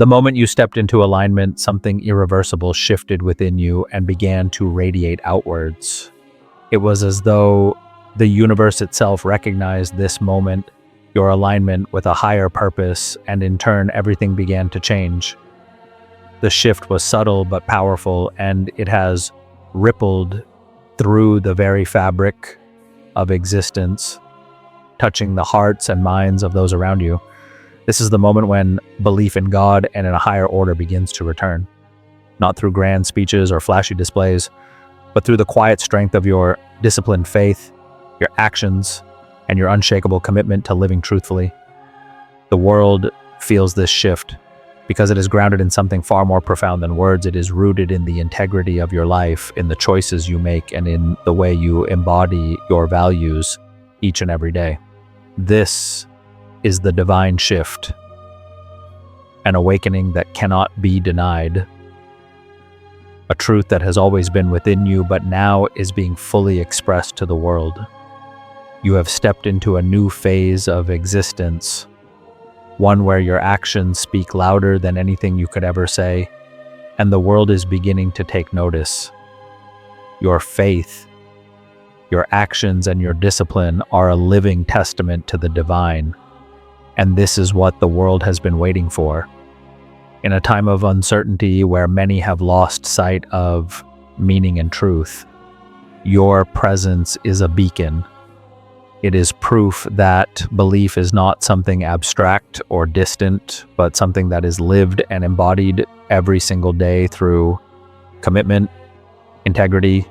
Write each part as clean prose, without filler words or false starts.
The moment you stepped into alignment, something irreversible shifted within you and began to radiate outwards. It was as though the universe itself recognized this moment, your alignment with a higher purpose, and in turn, everything began to change. The shift was subtle but powerful, and it has rippled through the very fabric of existence, touching the hearts and minds of those around you. This is the moment when belief in God and in a higher order begins to return, not through grand speeches or flashy displays, but through the quiet strength of your disciplined faith, your actions, and your unshakable commitment to living truthfully. The world feels this shift because it is grounded in something far more profound than words. It is rooted in the integrity of your life, in the choices you make, and in the way you embody your values each and every day. This is the divine shift, an awakening that cannot be denied, a truth that has always been within you but now is being fully expressed to the world. You have stepped into a new phase of existence, one where your actions speak louder than anything you could ever say, and the world is beginning to take notice. Your faith, your actions, and your discipline are a living testament to the divine. And this is what the world has been waiting for. In a time of uncertainty where many have lost sight of meaning and truth, your presence is a beacon. It is proof that belief is not something abstract or distant, but something that is lived and embodied every single day through commitment, integrity,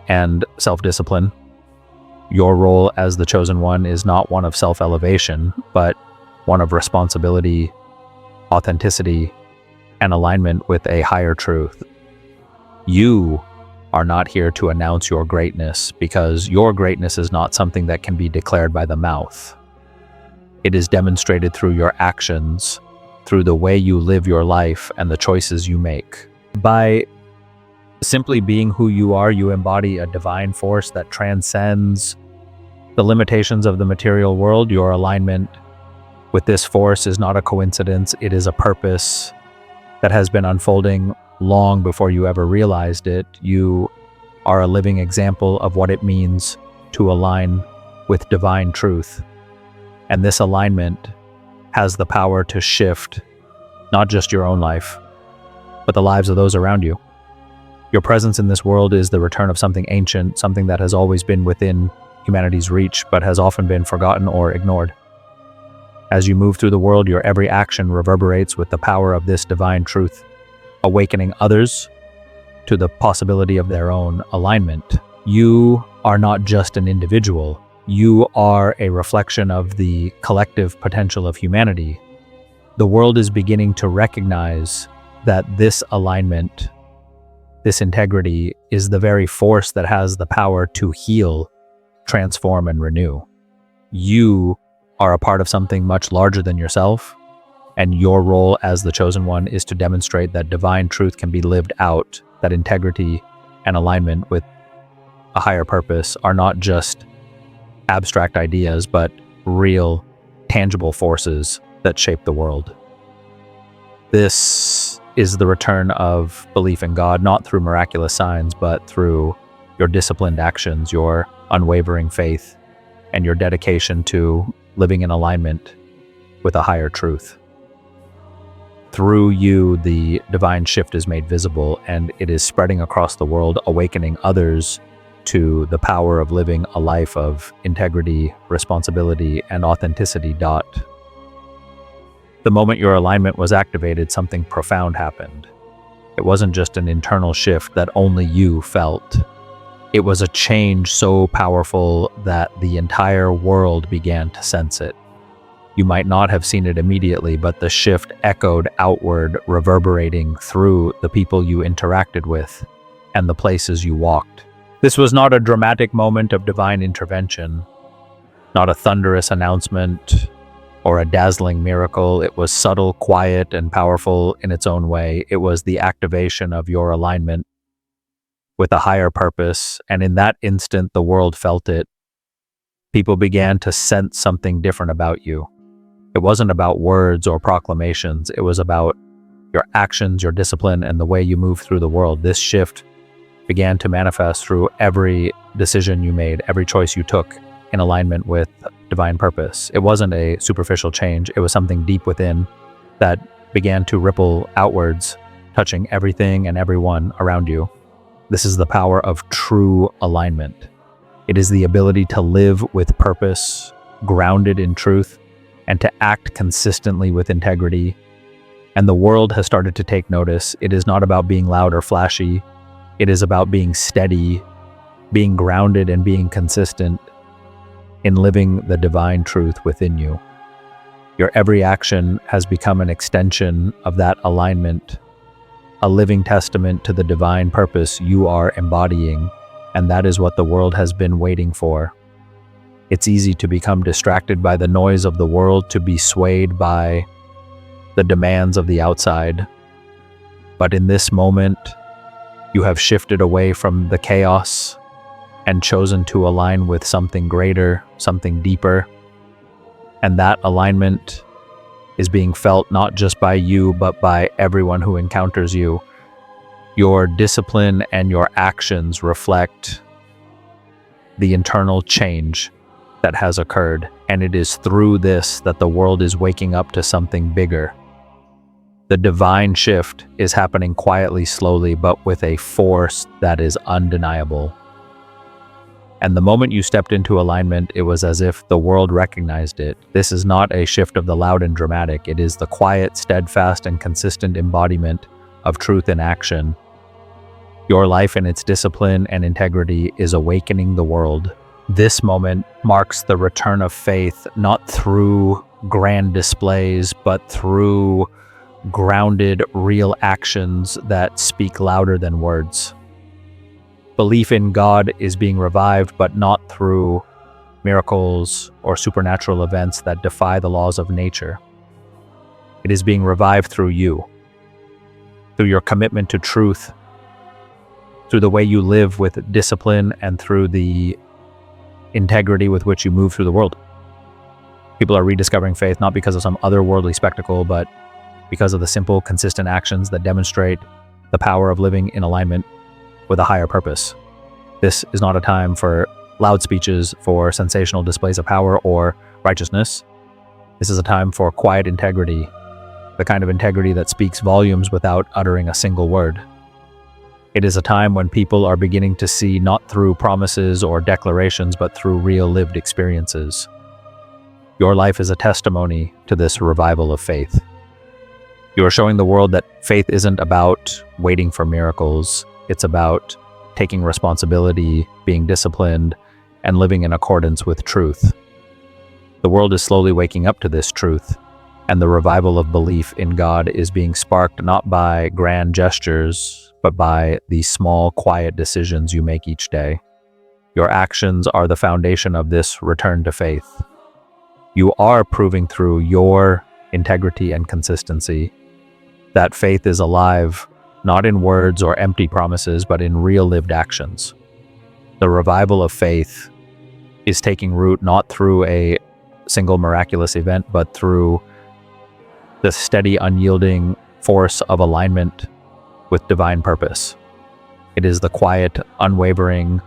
and self-discipline. Your role as the chosen one is not one of self-elevation, but one of responsibility, authenticity, and alignment with a higher truth. You are not here to announce your greatness, because your greatness is not something that can be declared by the mouth. It is demonstrated through your actions, through the way you live your life and the choices you make. By simply being who you are, you embody a divine force that transcends the limitations of the material world. Your alignment with this force is not a coincidence. It is a purpose that has been unfolding long before you ever realized it. You are a living example of what it means to align with divine truth. And this alignment has the power to shift not just your own life, but the lives of those around you. Your presence in this world is the return of something ancient, something that has always been within humanity's reach, but has often been forgotten or ignored. As you move through the world, your every action reverberates with the power of this divine truth, awakening others to the possibility of their own alignment. You are not just an individual. You are a reflection of the collective potential of humanity. The world is beginning to recognize that this alignment, this integrity, is the very force that has the power to heal, transform, and renew. You are a part of something much larger than yourself, and your role as the chosen one is to demonstrate that divine truth can be lived out, that integrity and alignment with a higher purpose are not just abstract ideas, but real, tangible forces that shape the world. This is the return of belief in God, not through miraculous signs, but through your disciplined actions, your unwavering faith, and your dedication to living in alignment with a higher truth. Through you, the divine shift is made visible, and it is spreading across the world, awakening others to the power of living a life of integrity, responsibility, and authenticity. The moment your alignment was activated, something profound happened. It wasn't just an internal shift that only you felt. It was a change so powerful that the entire world began to sense it. You might not have seen it immediately, but the shift echoed outward, reverberating through the people you interacted with and the places you walked. This was not a dramatic moment of divine intervention, not a thunderous announcement or a dazzling miracle. It was subtle, quiet, and powerful in its own way. It was the activation of your alignment with a higher purpose, and in that instant, the world felt it. People began to sense something different about you. It wasn't about words or proclamations. It was about your actions, your discipline, and the way you move through the world. This shift began to manifest through every decision you made, every choice you took in alignment with divine purpose. It wasn't a superficial change. It was something deep within that began to ripple outwards, touching everything and everyone around you. This is the power of true alignment. It is the ability to live with purpose, grounded in truth, and to act consistently with integrity. And the world has started to take notice. It is not about being loud or flashy. It is about being steady, being grounded, and being consistent in living the divine truth within you. Your every action has become an extension of that alignment, a living testament to the divine purpose you are embodying, and that is what the world has been waiting for. It's easy to become distracted by the noise of the world, to be swayed by the demands of the outside. But in this moment, you have shifted away from the chaos and chosen to align with something greater, something deeper. And that alignment is being felt not just by you, but by everyone who encounters you. Your discipline and your actions reflect the internal change that has occurred, and it is through this that the world is waking up to something bigger. The divine shift is happening quietly, slowly, but with a force that is undeniable. And the moment you stepped into alignment, it was as if the world recognized it. This is not a shift of the loud and dramatic. It is the quiet, steadfast, and consistent embodiment of truth in action. Your life and its discipline and integrity is awakening the world. This moment marks the return of faith, not through grand displays, but through grounded, real actions that speak louder than words. Belief in God is being revived, but not through miracles or supernatural events that defy the laws of nature. It is being revived through you, through your commitment to truth, through the way you live with discipline, and through the integrity with which you move through the world. People are rediscovering faith not because of some otherworldly spectacle, but because of the simple, consistent actions that demonstrate the power of living in alignment with a higher purpose. This is not a time for loud speeches, for sensational displays of power or righteousness. This is a time for quiet integrity, the kind of integrity that speaks volumes without uttering a single word. It is a time when people are beginning to see not through promises or declarations, but through real lived experiences. Your life is a testimony to this revival of faith. You are showing the world that faith isn't about waiting for miracles. It's about taking responsibility, being disciplined, and living in accordance with truth. The world is slowly waking up to this truth, and the revival of belief in God is being sparked not by grand gestures, but by the small, quiet decisions you make each day. Your actions are the foundation of this return to faith. You are proving through your integrity and consistency that faith is alive, not in words or empty promises, but in real lived actions. The revival of faith is taking root not through a single miraculous event, but through the steady, unyielding force of alignment with divine purpose. It is the quiet, unwavering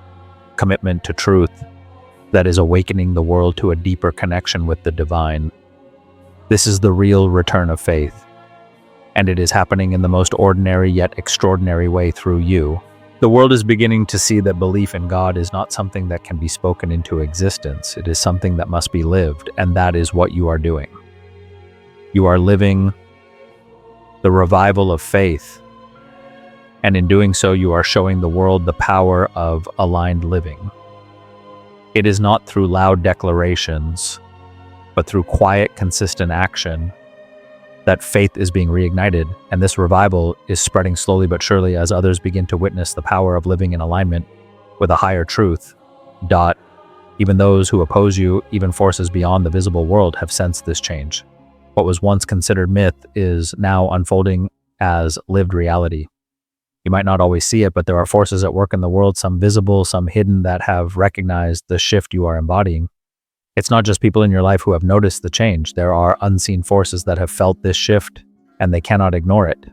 commitment to truth that is awakening the world to a deeper connection with the divine. This is the real return of faith, and it is happening in the most ordinary yet extraordinary way through you. The world is beginning to see that belief in God is not something that can be spoken into existence. It is something that must be lived, and that is what you are doing. You are living the revival of faith, and in doing so, you are showing the world the power of aligned living. It is not through loud declarations, but through quiet, consistent action that faith is being reignited, and this revival is spreading slowly but surely as others begin to witness the power of living in alignment with a higher truth. Even those who oppose you, even forces beyond the visible world, have sensed this change. What was once considered myth is now unfolding as lived reality. You might not always see it, but there are forces at work in the world, some visible, some hidden, that have recognized the shift you are embodying. It's not just people in your life who have noticed the change. There are unseen forces that have felt this shift, and they cannot ignore it.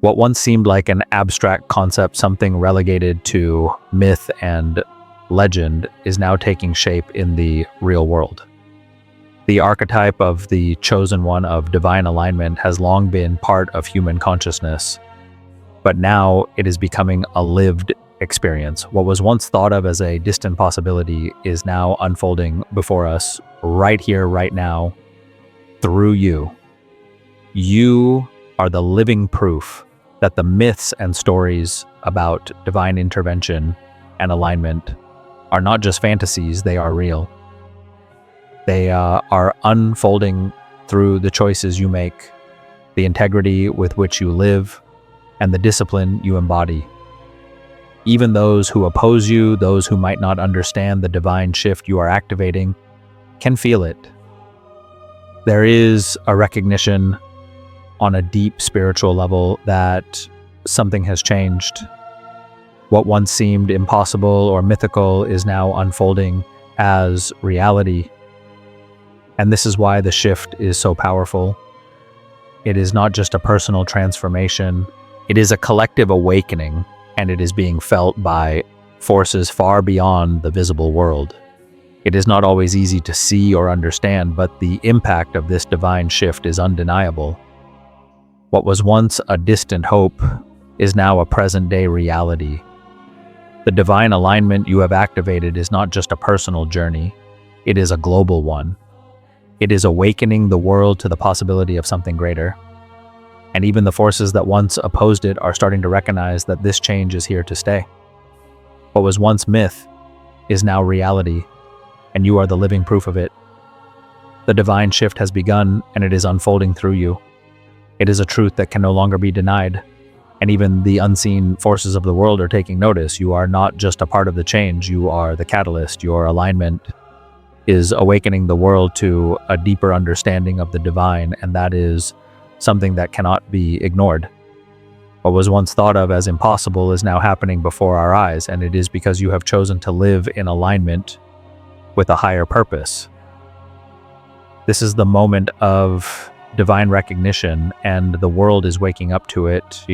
What once seemed like an abstract concept, something relegated to myth and legend, is now taking shape in the real world. The archetype of the chosen one of divine alignment has long been part of human consciousness, but now it is becoming a lived experience. What was once thought of as a distant possibility is now unfolding before us, right here, right now, through you. You are the living proof that the myths and stories about divine intervention and alignment are not just fantasies, they are real. They are unfolding through the choices you make, the integrity with which you live, and the discipline you embody. Even those who oppose you, those who might not understand the divine shift you are activating, can feel it. There is a recognition on a deep spiritual level that something has changed. What once seemed impossible or mythical is now unfolding as reality. And this is why the shift is so powerful. It is not just a personal transformation, it is a collective awakening, and it is being felt by forces far beyond the visible world. It is not always easy to see or understand, but the impact of this divine shift is undeniable. What was once a distant hope is now a present-day reality. The divine alignment you have activated is not just a personal journey, it is a global one. It is awakening the world to the possibility of something greater. And even the forces that once opposed it are starting to recognize that this change is here to stay. What was once myth is now reality, and you are the living proof of it. The divine shift has begun, and it is unfolding through you. It is a truth that can no longer be denied, and even the unseen forces of the world are taking notice. You are not just a part of the change, you are the catalyst. Your alignment is awakening the world to a deeper understanding of the divine, and that is something that cannot be ignored. What was once thought of as impossible is now happening before our eyes, and it is because you have chosen to live in alignment with a higher purpose. This is the moment of divine recognition, and the world is waking up to it.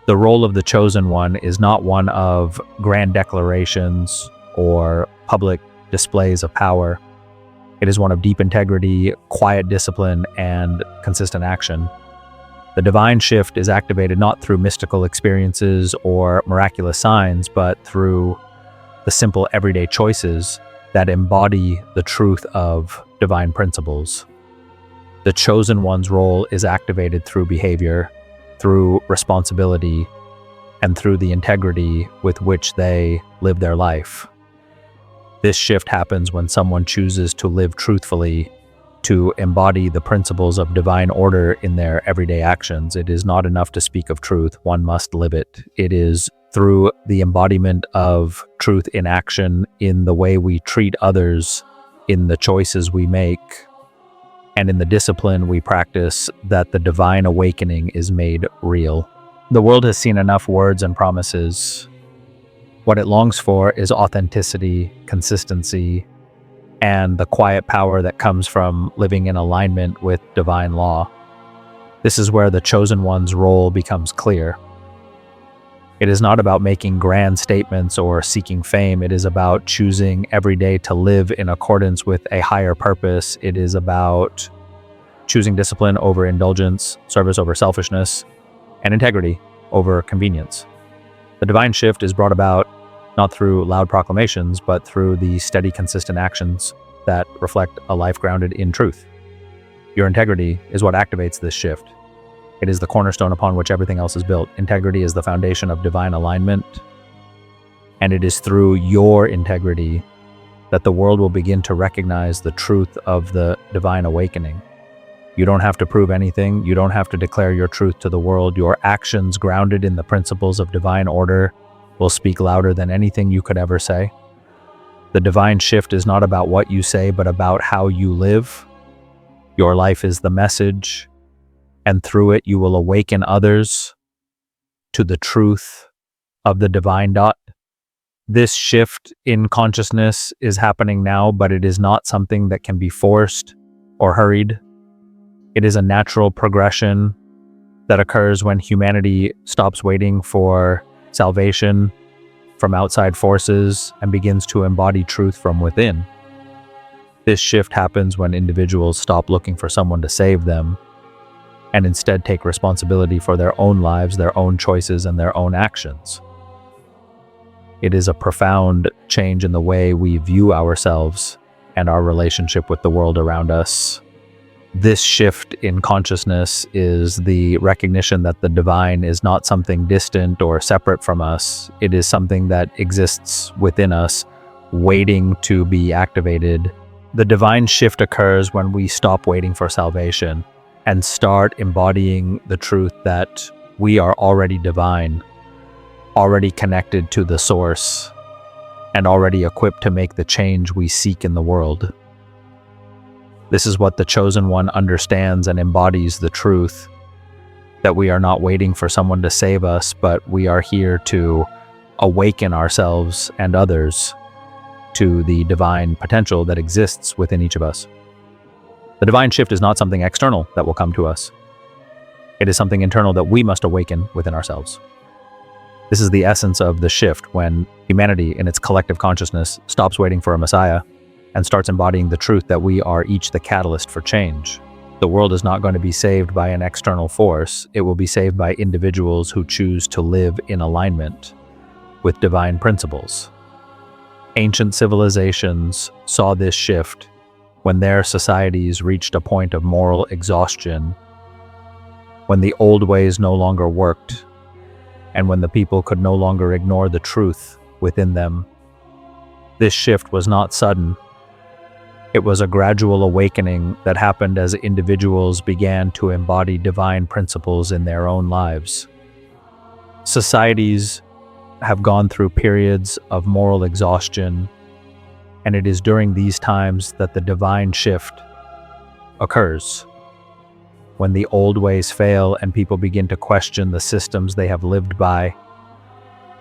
The role of the chosen one is not one of grand declarations or public displays of power. It is one of deep integrity, quiet discipline, and consistent action. The divine shift is activated not through mystical experiences or miraculous signs, but through the simple everyday choices that embody the truth of divine principles. The chosen one's role is activated through behavior, through responsibility, and through the integrity with which they live their life. This shift happens when someone chooses to live truthfully, to embody the principles of divine order in their everyday actions. It is not enough to speak of truth, one must live it. It is through the embodiment of truth in action, in the way we treat others, in the choices we make, and in the discipline we practice, that the divine awakening is made real. The world has seen enough words and promises. What it longs for is authenticity, consistency, and the quiet power that comes from living in alignment with divine law. This is where the chosen one's role becomes clear. It is not about making grand statements or seeking fame. It is about choosing every day to live in accordance with a higher purpose. It is about choosing discipline over indulgence, service over selfishness, and integrity over convenience. The divine shift is brought about not through loud proclamations, but through the steady, consistent actions that reflect a life grounded in truth. Your integrity is what activates this shift. It is the cornerstone upon which everything else is built. Integrity is the foundation of divine alignment, and it is through your integrity that the world will begin to recognize the truth of the divine awakening. You don't have to prove anything. You don't have to declare your truth to the world. Your actions, grounded in the principles of divine order, will speak louder than anything you could ever say. The divine shift is not about what you say, but about how you live. Your life is the message, and through it you will awaken others to the truth of the divine dot. This shift in consciousness is happening now, but it is not something that can be forced or hurried. It is a natural progression that occurs when humanity stops waiting for salvation from outside forces and begins to embody truth from within. This shift happens when individuals stop looking for someone to save them and instead take responsibility for their own lives, their own choices, and their own actions. It is a profound change in the way we view ourselves and our relationship with the world around us. This shift in consciousness is the recognition that the divine is not something distant or separate from us. It is something that exists within us, waiting to be activated. The divine shift occurs when we stop waiting for salvation and start embodying the truth that we are already divine, already connected to the source, and already equipped to make the change we seek in the world. This is what the Chosen One understands and embodies the truth, that we are not waiting for someone to save us, but we are here to awaken ourselves and others to the divine potential that exists within each of us. The divine shift is not something external that will come to us. It is something internal that we must awaken within ourselves. This is the essence of the shift when humanity in its collective consciousness stops waiting for a Messiah and starts embodying the truth that we are each the catalyst for change. The world is not going to be saved by an external force. It will be saved by individuals who choose to live in alignment with divine principles. Ancient civilizations saw this shift when their societies reached a point of moral exhaustion, when the old ways no longer worked, and when the people could no longer ignore the truth within them. This shift was not sudden. It was a gradual awakening that happened as individuals began to embody divine principles in their own lives. Societies have gone through periods of moral exhaustion, and it is during these times that the divine shift occurs. When the old ways fail and people begin to question the systems they have lived by,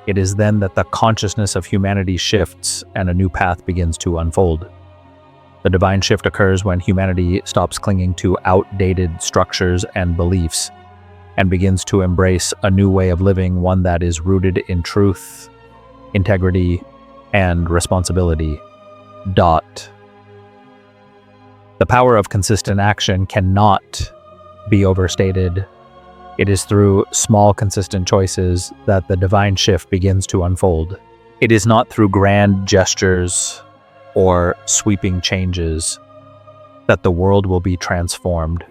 it is then that the consciousness of humanity shifts and a new path begins to unfold. The divine shift occurs when humanity stops clinging to outdated structures and beliefs and begins to embrace a new way of living, one that is rooted in truth, integrity, and responsibility. The power of consistent action cannot be overstated. It is through small, consistent choices that the divine shift begins to unfold. It is not through grand gestures or sweeping changes that the world will be transformed.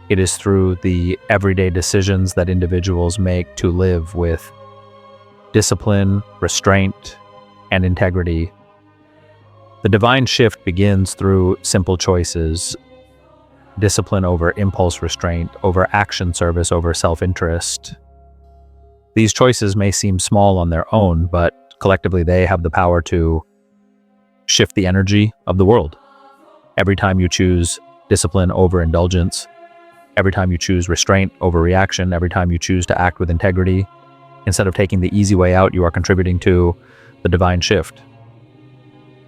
It is through the everyday decisions that individuals make to live with discipline, restraint, and integrity. The divine shift begins through simple choices: discipline over impulse restraint, over action service, over self-interest. These choices may seem small on their own, but collectively they have the power to shift the energy of the world. Every time you choose discipline over indulgence, every time you choose restraint over reaction, every time you choose to act with integrity, instead of taking the easy way out, you are contributing to the divine shift.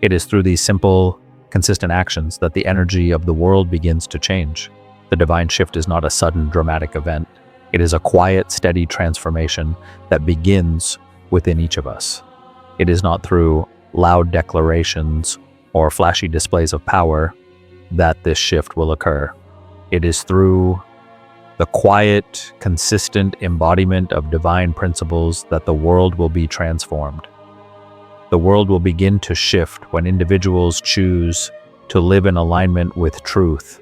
It is through these simple, consistent actions that the energy of the world begins to change. The divine shift is not a sudden, dramatic event. It is a quiet, steady transformation that begins within each of us. It is not through loud declarations or flashy displays of power that this shift will occur. It is through the quiet, consistent embodiment of divine principles that the world will be transformed. The world will begin to shift when individuals choose to live in alignment with truth,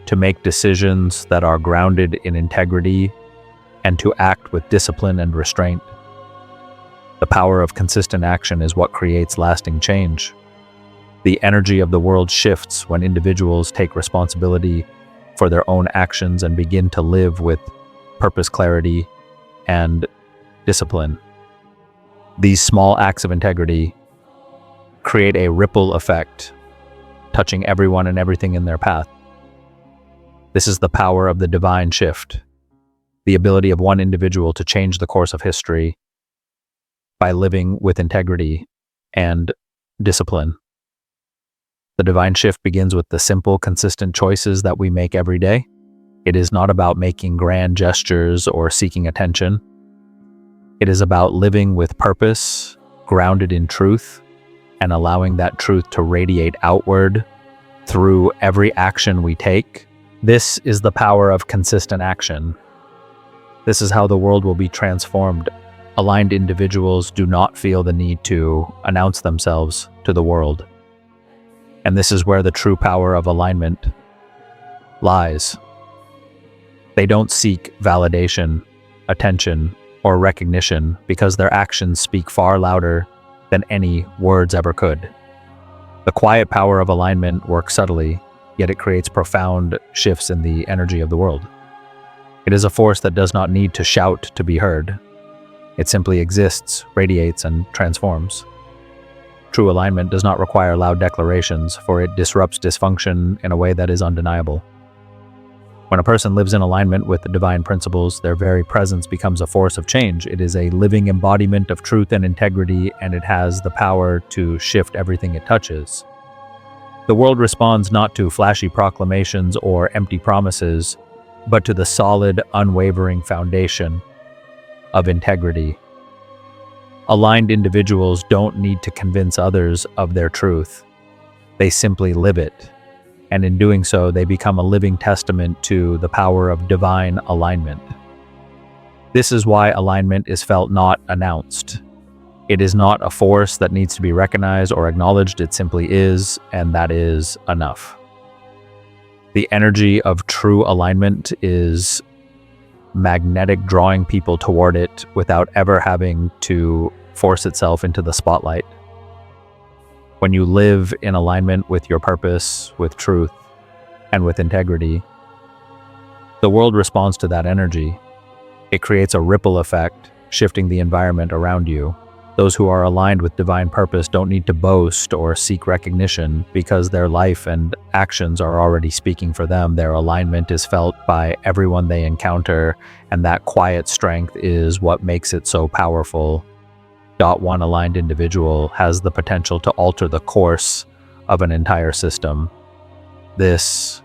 to make decisions that are grounded in integrity, and to act with discipline and restraint. The power of consistent action is what creates lasting change. The energy of the world shifts when individuals take responsibility for their own actions and begin to live with purpose, clarity, and discipline. These small acts of integrity create a ripple effect, touching everyone and everything in their path. This is the power of the divine shift, the ability of one individual to change the course of history by living with integrity and discipline. The divine shift begins with the simple, consistent choices that we make every day. It is not about making grand gestures or seeking attention. It is about living with purpose, grounded in truth, and allowing that truth to radiate outward through every action we take. This is the power of consistent action. This is how the world will be transformed. Aligned individuals do not feel the need to announce themselves to the world. And this is where the true power of alignment lies. They don't seek validation, attention, or recognition because their actions speak far louder than any words ever could. The quiet power of alignment works subtly, yet it creates profound shifts in the energy of the world. It is a force that does not need to shout to be heard. It simply exists, radiates, and transforms. True alignment does not require loud declarations, for it disrupts dysfunction in a way that is undeniable. When a person lives in alignment with the divine principles, their very presence becomes a force of change. It is a living embodiment of truth and integrity, and it has the power to shift everything it touches. The world responds not to flashy proclamations or empty promises, but to the solid, unwavering foundation of integrity. Aligned individuals don't need to convince others of their truth. They simply live it. And in doing so, they become a living testament to the power of divine alignment. This is why alignment is felt, not announced. It is not a force that needs to be recognized or acknowledged. It simply is, and that is enough. The energy of true alignment is magnetic, drawing people toward it without ever having to force itself into the spotlight. When you live in alignment with your purpose, with truth, and with integrity, the world responds to that energy. It creates a ripple effect, shifting the environment around you. Those who are aligned with divine purpose don't need to boast or seek recognition because their life and actions are already speaking for them. Their alignment is felt by everyone they encounter, and that quiet strength is what makes it so powerful. One aligned individual has the potential to alter the course of an entire system. This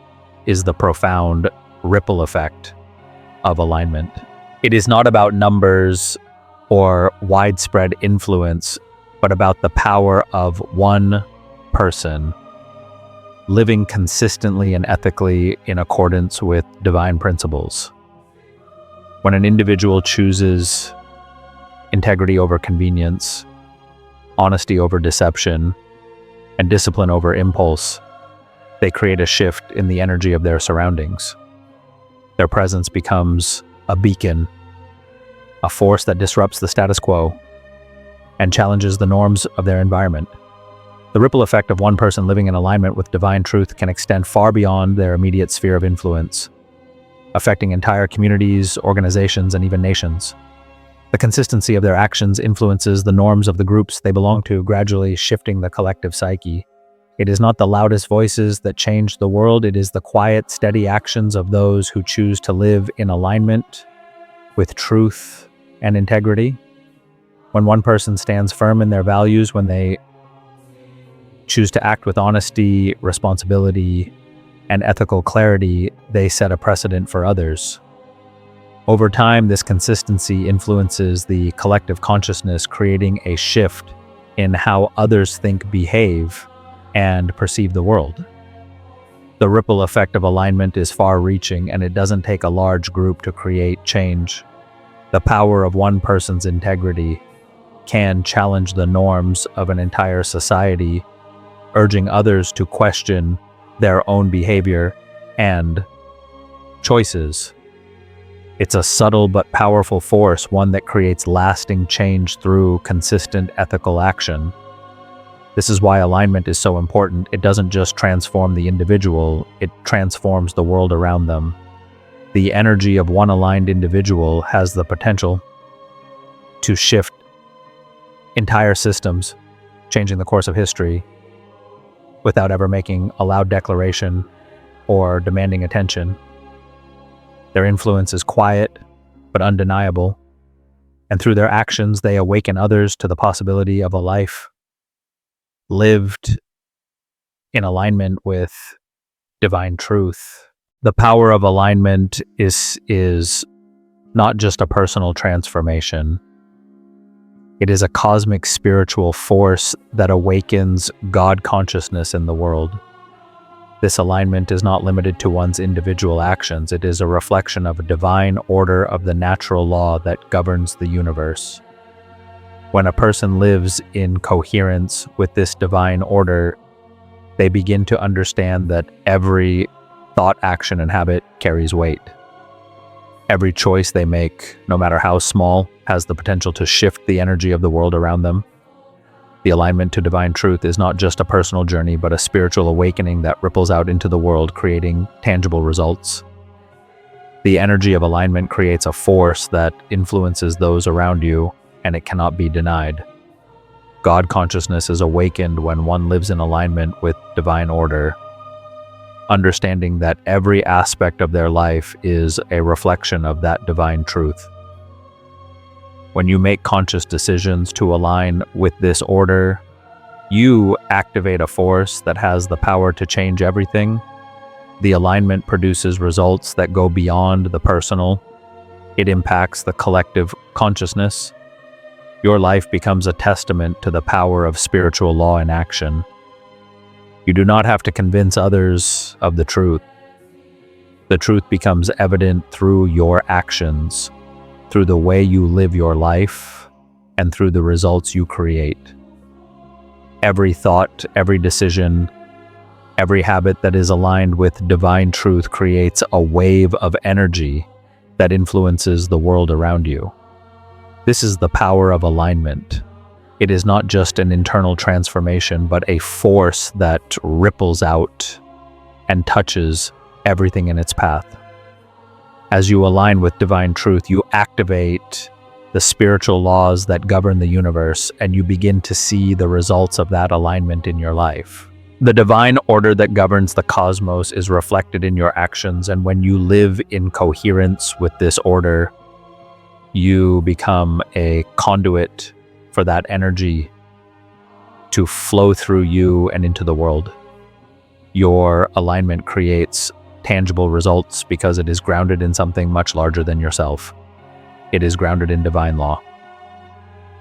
is the profound ripple effect of alignment. It is not about numbers or widespread influence, but about the power of one person living consistently and ethically in accordance with divine principles. When an individual chooses integrity over convenience, honesty over deception, and discipline over impulse, they create a shift in the energy of their surroundings. Their presence becomes a beacon, a force that disrupts the status quo and challenges the norms of their environment. The ripple effect of one person living in alignment with divine truth can extend far beyond their immediate sphere of influence, affecting entire communities, organizations, and even nations. The consistency of their actions influences the norms of the groups they belong to, gradually shifting the collective psyche. It is not the loudest voices that change the world. It is the quiet, steady actions of those who choose to live in alignment with truth and integrity. When one person stands firm in their values, when they choose to act with honesty, responsibility, and ethical clarity, they set a precedent for others. Over time, this consistency influences the collective consciousness, creating a shift in how others think, behave, and perceive the world. The ripple effect of alignment is far-reaching, and it doesn't take a large group to create change. The power of one person's integrity can challenge the norms of an entire society, urging others to question their own behavior and choices. It's a subtle but powerful force, one that creates lasting change through consistent ethical action. This is why alignment is so important. It doesn't just transform the individual, it transforms the world around them. The energy of one aligned individual has the potential to shift entire systems, changing the course of history without ever making a loud declaration or demanding attention. Their influence is quiet but undeniable, and through their actions they awaken others to the possibility of a life lived in alignment with divine truth. The power of alignment is not just a personal transformation. It is a cosmic spiritual force that awakens God consciousness in the world. This alignment is not limited to one's individual actions. It is a reflection of a divine order of the natural law that governs the universe. When a person lives in coherence with this divine order, they begin to understand that every thought, action, and habit carries weight. Every choice they make, no matter how small, has the potential to shift the energy of the world around them. The alignment to divine truth is not just a personal journey, but a spiritual awakening that ripples out into the world, creating tangible results. The energy of alignment creates a force that influences those around you, and it cannot be denied. God consciousness is awakened when one lives in alignment with divine order, understanding that every aspect of their life is a reflection of that divine truth. When you make conscious decisions to align with this order, you activate a force that has the power to change everything. The alignment produces results that go beyond the personal. It impacts the collective consciousness. Your life becomes a testament to the power of spiritual law in action. You do not have to convince others of the truth. The truth becomes evident through your actions, through the way you live your life, and through the results you create. Every thought, every decision, every habit that is aligned with divine truth creates a wave of energy that influences the world around you. This is the power of alignment. It is not just an internal transformation, but a force that ripples out and touches everything in its path. As you align with divine truth, you activate the spiritual laws that govern the universe, and you begin to see the results of that alignment in your life. The divine order that governs the cosmos is reflected in your actions, and when you live in coherence with this order, you become a conduit for that energy to flow through you and into the world. Your alignment creates tangible results because it is grounded in something much larger than yourself. It is grounded in divine law.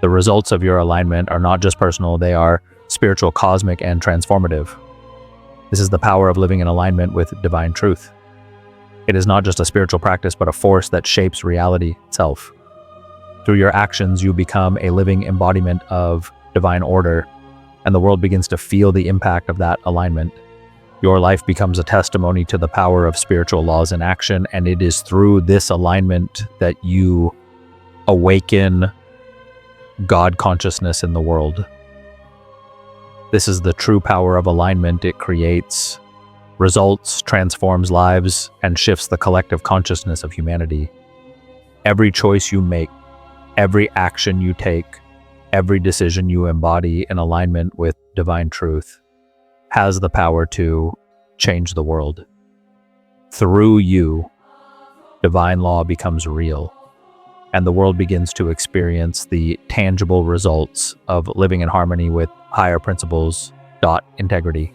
The results of your alignment are not just personal, they are spiritual, cosmic, and transformative. This is the power of living in alignment with divine truth. It is not just a spiritual practice, but a force that shapes reality itself. Through your actions, you become a living embodiment of divine order, and the world begins to feel the impact of that alignment. Your life becomes a testimony to the power of spiritual laws in action, and it is through this alignment that you awaken God consciousness in the world. This is the true power of alignment. It creates results, transforms lives, and shifts the collective consciousness of humanity. Every choice you make, every action you take, every decision you embody in alignment with divine truth has the power to change the world. Through you, divine law becomes real, and the world begins to experience the tangible results of living in harmony with higher principles. Integrity.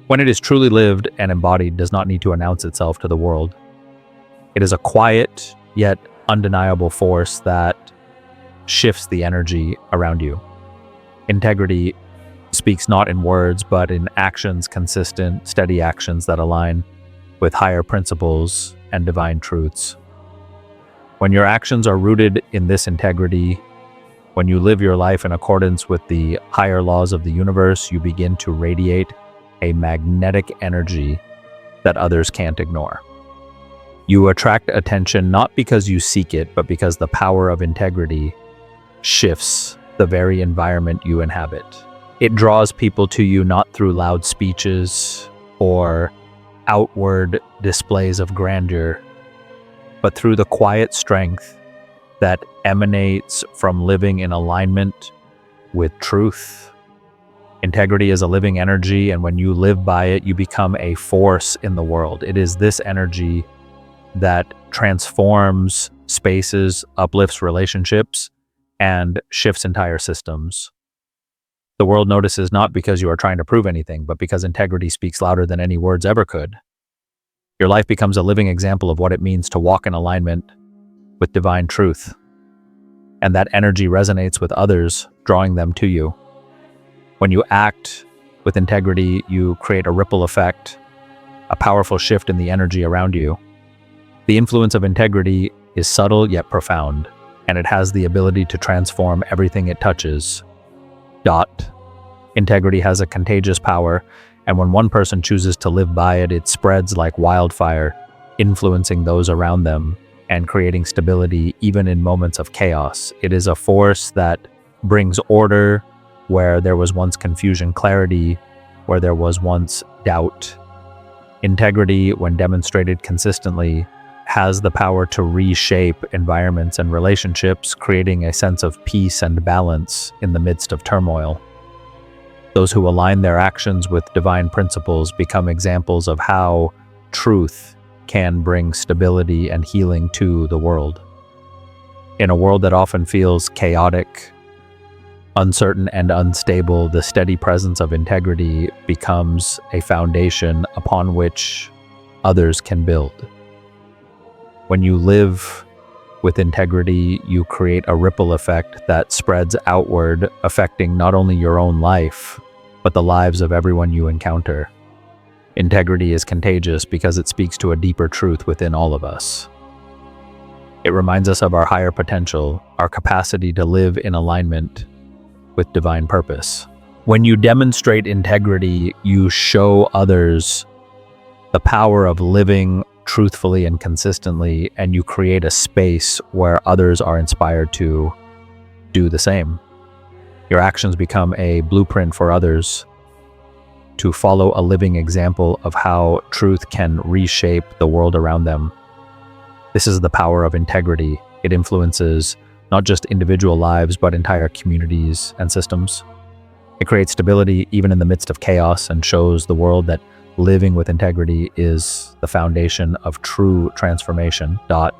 When it is truly lived and embodied, does not need to announce itself to the world. It is a quiet yet undeniable force that shifts the energy around you. Integrity speaks not in words, but in actions, consistent, steady actions that align with higher principles and divine truths. When your actions are rooted in this integrity, when you live your life in accordance with the higher laws of the universe, you begin to radiate a magnetic energy that others can't ignore. You attract attention not because you seek it, but because the power of integrity shifts the very environment you inhabit. It draws people to you not through loud speeches or outward displays of grandeur, but through the quiet strength that emanates from living in alignment with truth. Integrity is a living energy, and when you live by it, you become a force in the world. It is this energy that transforms spaces, uplifts relationships, and shifts entire systems. The world notices not because you are trying to prove anything, but because integrity speaks louder than any words ever could. Your life becomes a living example of what it means to walk in alignment with divine truth. And that energy resonates with others, drawing them to you. When you act with integrity, you create a ripple effect, a powerful shift in the energy around you. The influence of integrity is subtle yet profound, and it has the ability to transform everything it touches. Integrity has a contagious power, and when one person chooses to live by it, it spreads like wildfire, influencing those around them and creating stability even in moments of chaos. It is a force that brings order where there was once confusion, clarity where there was once doubt. Integrity, when demonstrated consistently, has the power to reshape environments and relationships, creating a sense of peace and balance in the midst of turmoil. Those who align their actions with divine principles become examples of how truth can bring stability and healing to the world. In a world that often feels chaotic, uncertain, and unstable, the steady presence of integrity becomes a foundation upon which others can build. When you live with integrity, you create a ripple effect that spreads outward, affecting not only your own life, but the lives of everyone you encounter. Integrity is contagious because it speaks to a deeper truth within all of us. It reminds us of our higher potential, our capacity to live in alignment with divine purpose. When you demonstrate integrity, you show others the power of living truthfully and consistently, and you create a space where others are inspired to do the same. Your actions become a blueprint for others to follow, a living example of how truth can reshape the world around them. This is the power of integrity. It influences not just individual lives, but entire communities and systems. It creates stability even in the midst of chaos and shows the world that living with integrity is the foundation of true transformation. The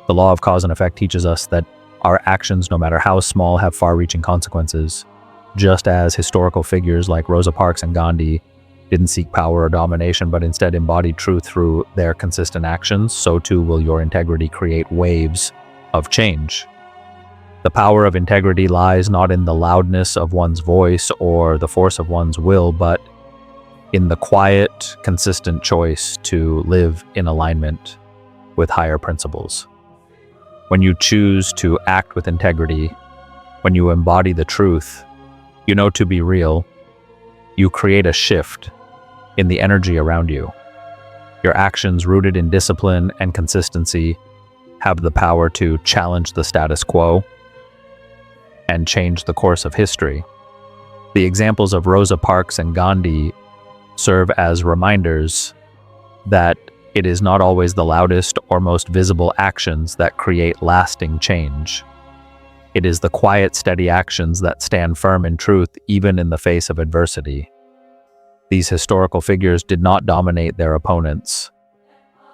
law of cause and effect teaches us that our actions, no matter how small, have far-reaching consequences. Just as historical figures like Rosa Parks and Gandhi didn't seek power or domination, but instead embodied truth through their consistent actions, so too will your integrity create waves of change. The power of integrity lies not in the loudness of one's voice or the force of one's will, but in the quiet, consistent choice to live in alignment with higher principles. When you choose to act with integrity, when you embody the truth you know to be real, you create a shift in the energy around you. Your actions, rooted in discipline and consistency, have the power to challenge the status quo and change the course of history. The examples of Rosa Parks and Gandhi serve as reminders that it is not always the loudest or most visible actions that create lasting change. It is the quiet, steady actions that stand firm in truth even in the face of adversity. These historical figures did not dominate their opponents.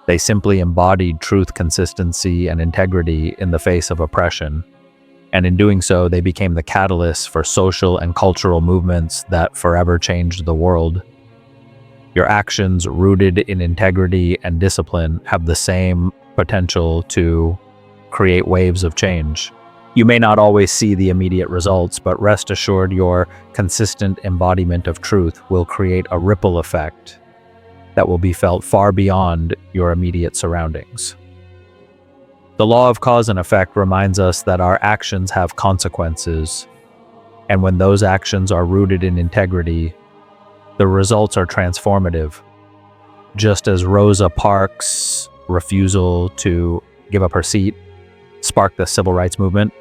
They simply embodied truth, consistency, and integrity in the face of oppression. And in doing so, they became the catalysts for social and cultural movements that forever changed the world. Your actions, rooted in integrity and discipline, have the same potential to create waves of change. You may not always see the immediate results, but rest assured your consistent embodiment of truth will create a ripple effect that will be felt far beyond your immediate surroundings. The law of cause and effect reminds us that our actions have consequences, and when those actions are rooted in integrity, the results are transformative. Just as Rosa Parks' refusal to give up her seat sparked the civil rights movement,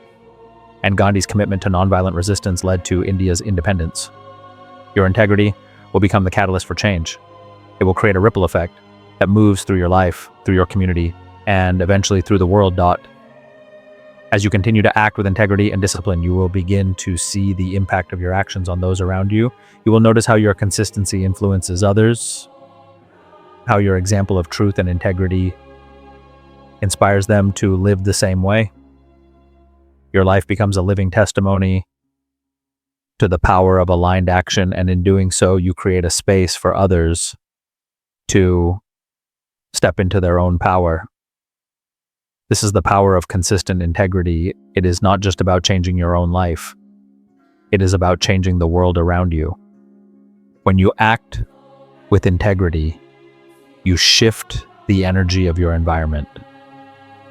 and Gandhi's commitment to nonviolent resistance led to India's independence, your integrity will become the catalyst for change. It will create a ripple effect that moves through your life, through your community, and eventually through the world. As you continue to act with integrity and discipline, you will begin to see the impact of your actions on those around you. You will notice how your consistency influences others, how your example of truth and integrity inspires them to live the same way. Your life becomes a living testimony to the power of aligned action, and in doing so, you create a space for others to step into their own power. This is the power of consistent integrity. It is not just about changing your own life. It is about changing the world around you. When you act with integrity, you shift the energy of your environment.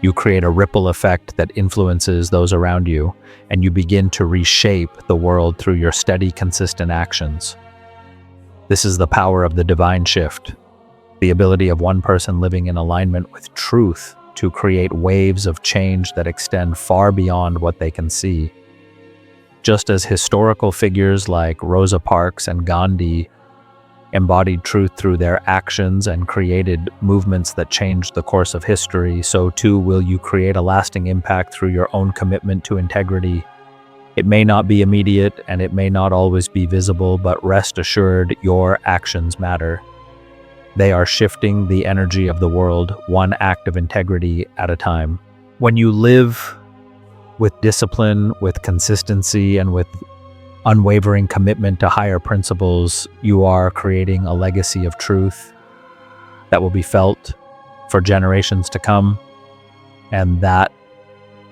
You create a ripple effect that influences those around you, and you begin to reshape the world through your steady, consistent actions. This is the power of the divine shift, the ability of one person living in alignment with truth to create waves of change that extend far beyond what they can see. Just as historical figures like Rosa Parks and Gandhi embodied truth through their actions and created movements that changed the course of history, so too will you create a lasting impact through your own commitment to integrity. It may not be immediate and it may not always be visible, but rest assured your actions matter. They are shifting the energy of the world, one act of integrity at a time. When you live with discipline, with consistency, and with unwavering commitment to higher principles, you are creating a legacy of truth that will be felt for generations to come. And that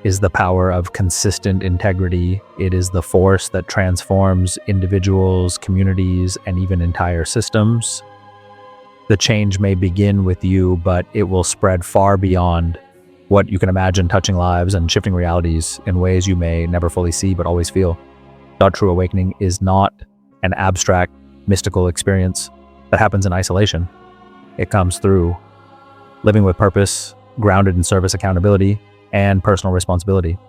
is the power of consistent integrity. It is the force that transforms individuals, communities, and even entire systems. The change may begin with you, but it will spread far beyond what you can imagine, touching lives and shifting realities in ways you may never fully see but always feel. True awakening is not an abstract, mystical experience that happens in isolation. It comes through living with purpose, grounded in service, accountability, and personal responsibility.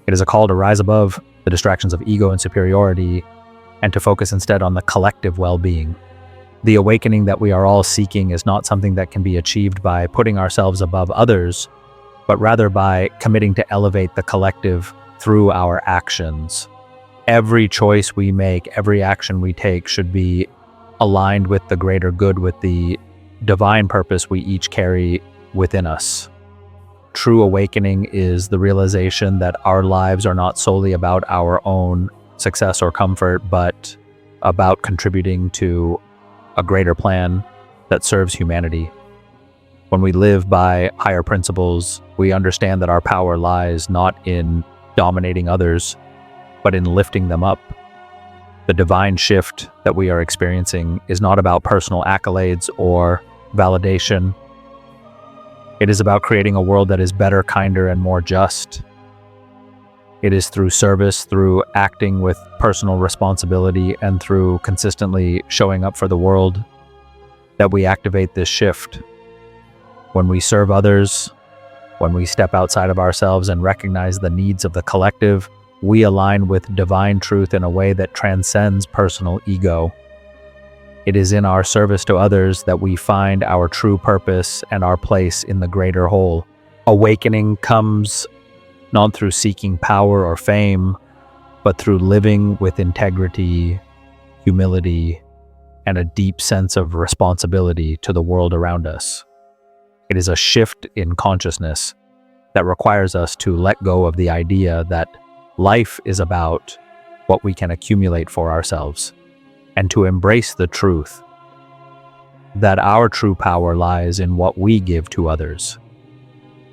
It is a call to rise above the distractions of ego and superiority and to focus instead on the collective well-being. The awakening that we are all seeking is not something that can be achieved by putting ourselves above others, but rather by committing to elevate the collective through our actions. Every choice we make, every action we take should be aligned with the greater good, with the divine purpose we each carry within us. True awakening is the realization that our lives are not solely about our own success or comfort, but about contributing to a greater plan that serves humanity. When we live by higher principles, we understand that our power lies not in dominating others, but in lifting them up. The divine shift that we are experiencing is not about personal accolades or validation. It is about creating a world that is better, kinder, and more just. It is through service, through acting with personal responsibility, and through consistently showing up for the world that we activate this shift. When we serve others, when we step outside of ourselves and recognize the needs of the collective, we align with divine truth in a way that transcends personal ego. It is in our service to others that we find our true purpose and our place in the greater whole. Awakening comes not through seeking power or fame, but through living with integrity, humility, and a deep sense of responsibility to the world around us. It is a shift in consciousness that requires us to let go of the idea that life is about what we can accumulate for ourselves, and to embrace the truth that our true power lies in what we give to others.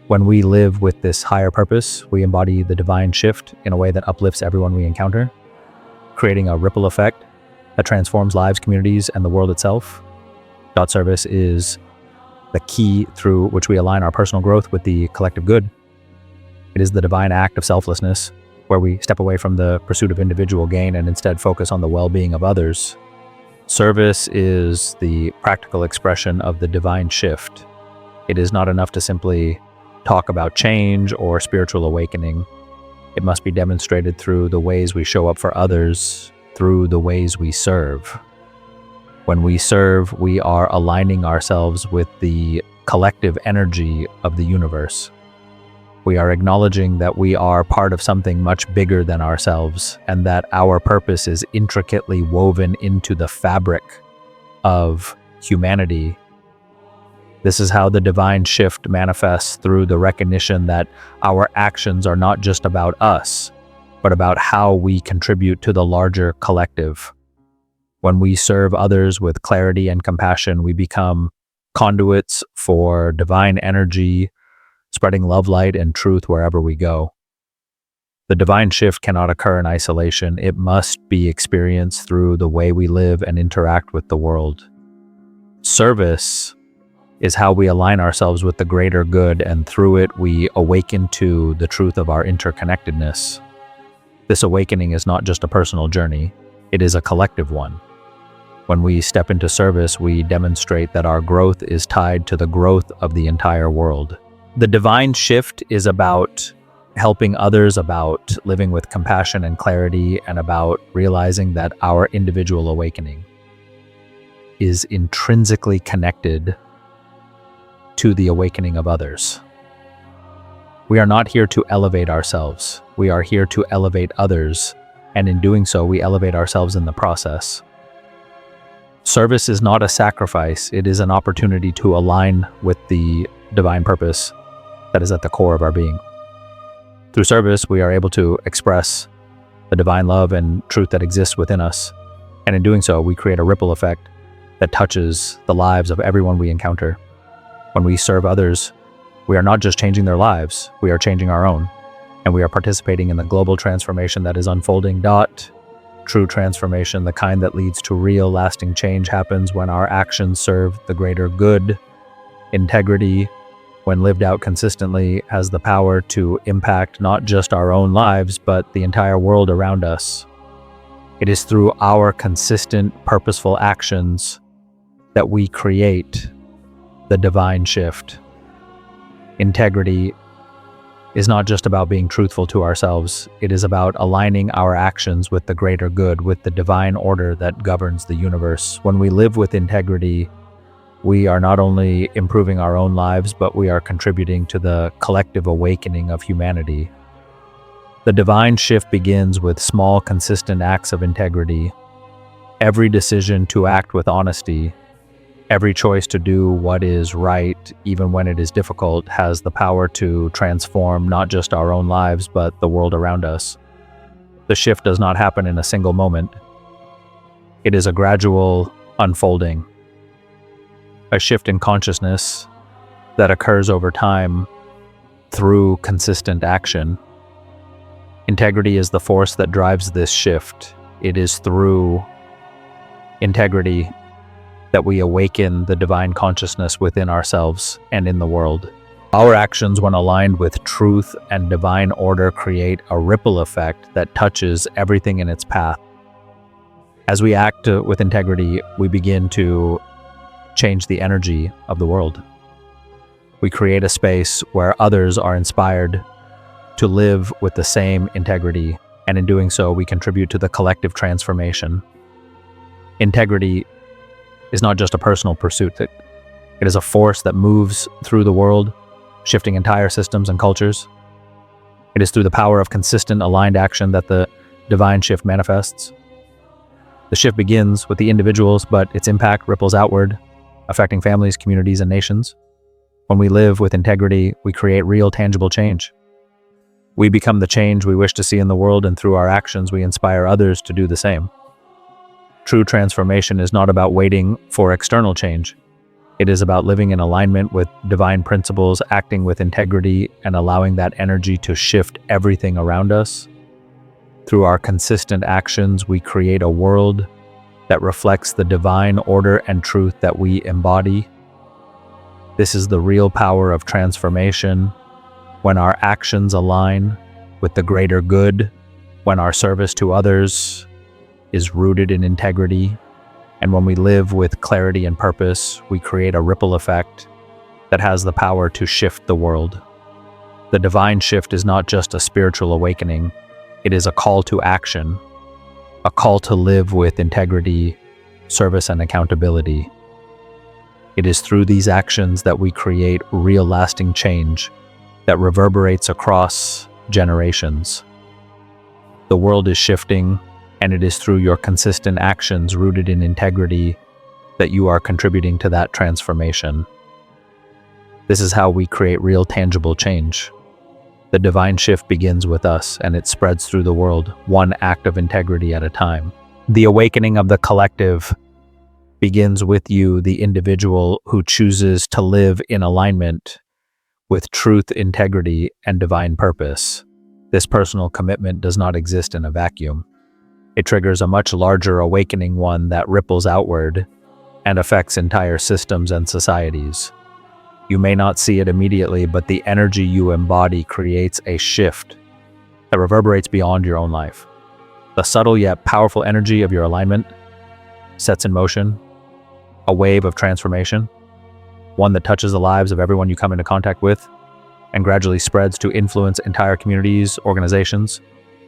When we live with this higher purpose, we embody the divine shift in a way that uplifts everyone we encounter, creating a ripple effect that transforms lives, communities, and the world itself. Dot service is the key through which we align our personal growth with the collective good. It is the divine act of selflessness, where we step away from the pursuit of individual gain and instead focus on the well-being of others. Service is the practical expression of the divine shift. It is not enough to simply talk about change or spiritual awakening. It must be demonstrated through the ways we show up for others, through the ways we serve. When we serve, we are aligning ourselves with the collective energy of the universe. We are acknowledging that we are part of something much bigger than ourselves, and that our purpose is intricately woven into the fabric of humanity. This is how the divine shift manifests, through the recognition that our actions are not just about us, but about how we contribute to the larger collective. When we serve others with clarity and compassion, we become conduits for divine energy, spreading love, light, and truth wherever we go. The divine shift cannot occur in isolation. It must be experienced through the way we live and interact with the world. Service is how we align ourselves with the greater good, and through it we awaken to the truth of our interconnectedness. This awakening is not just a personal journey, it is a collective one. When we step into service, we demonstrate that our growth is tied to the growth of the entire world. The divine shift is about helping others, about living with compassion and clarity, and about realizing that our individual awakening is intrinsically connected to the awakening of others. We are not here to elevate ourselves. We are here to elevate others, and in doing so, we elevate ourselves in the process. Service is not a sacrifice. It is an opportunity to align with the divine purpose that is at the core of our being. Through service, we are able to express the divine love and truth that exists within us, and in doing so, we create a ripple effect that touches the lives of everyone we encounter. When we serve others, we are not just changing their lives, we are changing our own, and we are participating in the global transformation that is unfolding. True transformation, the kind that leads to real, lasting change, happens when our actions serve the greater good. Integrity, when lived out consistently, has the power to impact not just our own lives, but the entire world around us. It is through our consistent, purposeful actions that we create the divine shift. Integrity is not just about being truthful to ourselves. It is about aligning our actions with the greater good, with the divine order that governs the universe. When we live with integrity, we are not only improving our own lives, but we are contributing to the collective awakening of humanity. The divine shift begins with small, consistent acts of integrity. Every decision to act with honesty, every choice to do what is right, even when it is difficult, has the power to transform not just our own lives, but the world around us. The shift does not happen in a single moment. It is a gradual unfolding, a shift in consciousness that occurs over time through consistent action. Integrity is the force that drives this shift. It is through integrity that we awaken the divine consciousness within ourselves and in the world. Our actions, when aligned with truth and divine order, create a ripple effect that touches everything in its path. As we act with integrity, we begin to change the energy of the world. We create a space where others are inspired to live with the same integrity, and in doing so, we contribute to the collective transformation. Integrity is not just a personal pursuit. It is a force that moves through the world, shifting entire systems and cultures. It is through the power of consistent, aligned action that the divine shift manifests. The shift begins with the individuals, but its impact ripples outward, affecting families, communities, and nations. When we live with integrity, we create real, tangible change. We become the change we wish to see in the world, and through our actions, we inspire others to do the same. True transformation is not about waiting for external change. It is about living in alignment with divine principles, acting with integrity, and allowing that energy to shift everything around us. Through our consistent actions, we create a world that reflects the divine order and truth that we embody. This is the real power of transformation, when our actions align with the greater good, when our service to others is rooted in integrity, and when we live with clarity and purpose, we create a ripple effect that has the power to shift the world. The divine shift is not just a spiritual awakening, it is a call to action, a call to live with integrity, service, and accountability. It is through these actions that we create real, lasting change that reverberates across generations. The world is shifting, and it is through your consistent actions rooted in integrity that you are contributing to that transformation. This is how we create real, tangible change. The divine shift begins with us, and it spreads through the world, one act of integrity at a time. The awakening of the collective begins with you, the individual who chooses to live in alignment with truth, integrity, and divine purpose. This personal commitment does not exist in a vacuum. It triggers a much larger awakening, one that ripples outward and affects entire systems and societies. You may not see it immediately, but the energy you embody creates a shift that reverberates beyond your own life. The subtle yet powerful energy of your alignment sets in motion a wave of transformation, one that touches the lives of everyone you come into contact with and gradually spreads to influence entire communities, organizations,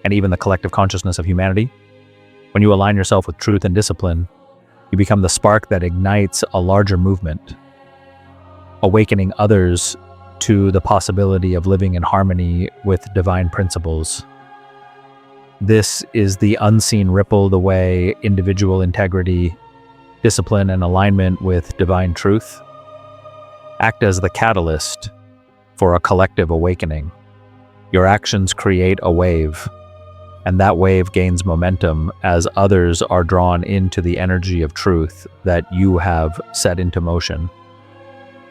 and even the collective consciousness of humanity. When you align yourself with truth and discipline, you become the spark that ignites a larger movement, awakening others to the possibility of living in harmony with divine principles. This is the unseen ripple, the way individual integrity, discipline, and alignment with divine truth act as the catalyst for a collective awakening. Your actions create a wave, and that wave gains momentum as others are drawn into the energy of truth that you have set into motion.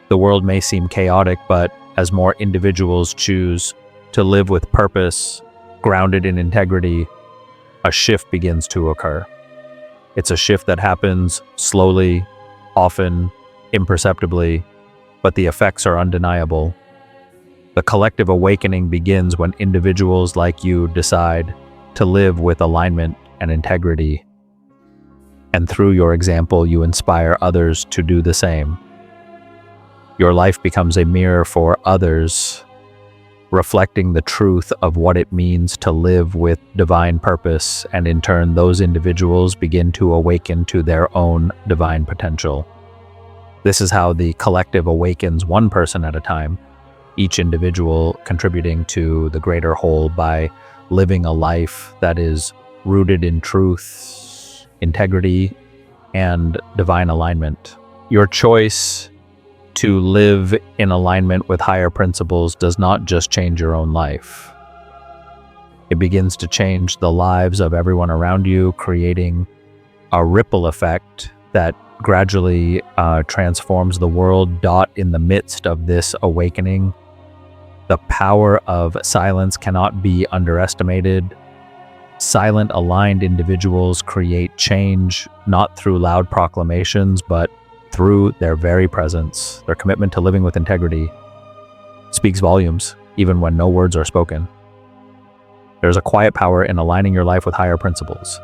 The world may seem chaotic, but as more individuals choose to live with purpose, grounded in integrity, a shift begins to occur. It's a shift that happens slowly, often imperceptibly, but the effects are undeniable. The collective awakening begins when individuals like you decide to live with alignment and integrity. And through your example, you inspire others to do the same. Your life becomes a mirror for others, reflecting the truth of what it means to live with divine purpose, and in turn, those individuals begin to awaken to their own divine potential. This is how the collective awakens, one person at a time, each individual contributing to the greater whole by living a life that is rooted in truth, integrity, and divine alignment. Your choice to live in alignment with higher principles does not just change your own life. It begins to change the lives of everyone around you, creating a ripple effect that gradually transforms the world. In the midst of this awakening, the power of silence cannot be underestimated. Silent, aligned individuals create change, not through loud proclamations, but through their very presence. Their commitment to living with integrity speaks volumes, even when no words are spoken. There is a quiet power in aligning your life with higher principles.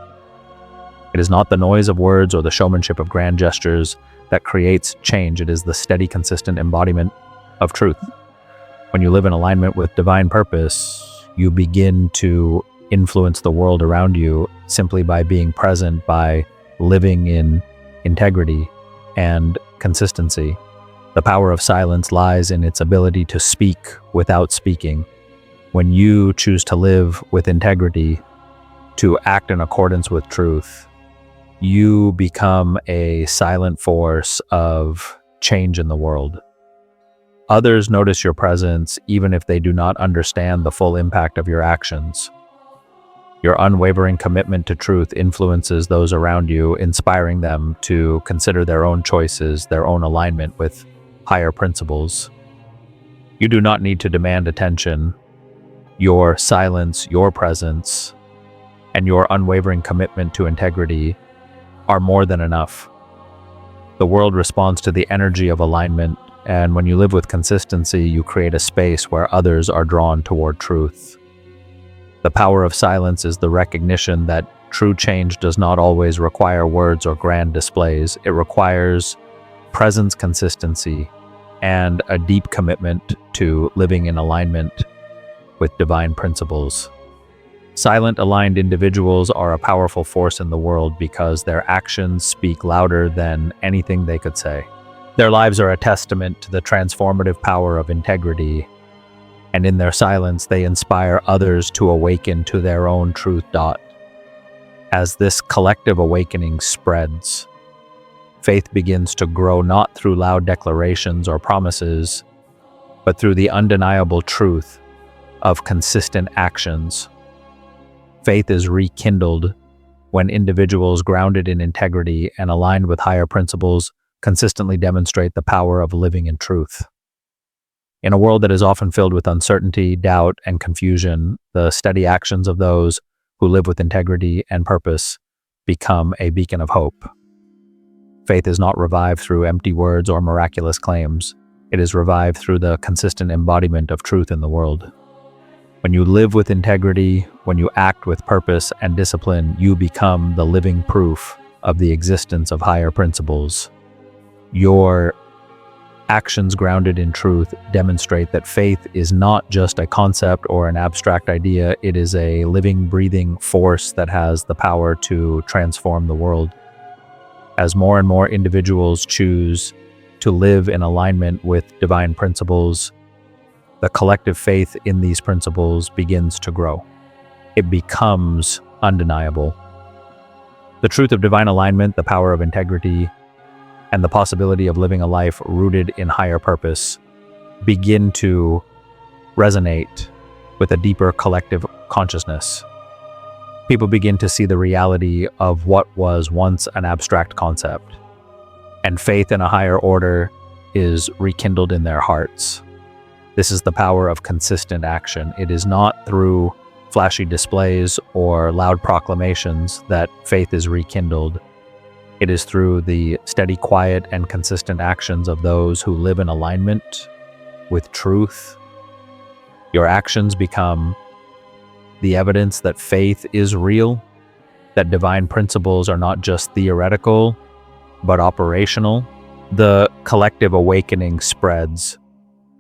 It is not the noise of words or the showmanship of grand gestures that creates change. It is the steady, consistent embodiment of truth. When you live in alignment with divine purpose, you begin to influence the world around you simply by being present, by living in integrity and consistency. The power of silence lies in its ability to speak without speaking. When you choose to live with integrity, to act in accordance with truth, you become a silent force of change in the world. Others notice your presence even if they do not understand the full impact of your actions. Your unwavering commitment to truth influences those around you, inspiring them to consider their own choices, their own alignment with higher principles. You do not need to demand attention. Your silence, your presence, and your unwavering commitment to integrity are more than enough. The world responds to the energy of alignment, and when you live with consistency, you create a space where others are drawn toward truth. The power of silence is the recognition that true change does not always require words or grand displays. It requires presence, consistency, and a deep commitment to living in alignment with divine principles. Silent, aligned individuals are a powerful force in the world because their actions speak louder than anything they could say. Their lives are a testament to the transformative power of integrity, and in their silence, they inspire others to awaken to their own truth. As this collective awakening spreads, faith begins to grow not through loud declarations or promises, but through the undeniable truth of consistent actions. Faith is rekindled when individuals grounded in integrity and aligned with higher principles consistently demonstrate the power of living in truth. In a world that is often filled with uncertainty, doubt, and confusion, the steady actions of those who live with integrity and purpose become a beacon of hope. Faith is not revived through empty words or miraculous claims. It is revived through the consistent embodiment of truth in the world. When you live with integrity, when you act with purpose and discipline, you become the living proof of the existence of higher principles. Your actions grounded in truth demonstrate that faith is not just a concept or an abstract idea. It is a living, breathing force that has the power to transform the world. As more and more individuals choose to live in alignment with divine principles, the collective faith in these principles begins to grow. It becomes undeniable. The truth of divine alignment, the power of integrity, and the possibility of living a life rooted in higher purpose begin to resonate with a deeper collective consciousness. People begin to see the reality of what was once an abstract concept, and faith in a higher order is rekindled in their hearts. This is the power of consistent action. It is not through flashy displays or loud proclamations that faith is rekindled. It is through the steady, quiet, and consistent actions of those who live in alignment with truth. Your actions become the evidence that faith is real, that divine principles are not just theoretical, but operational. The collective awakening spreads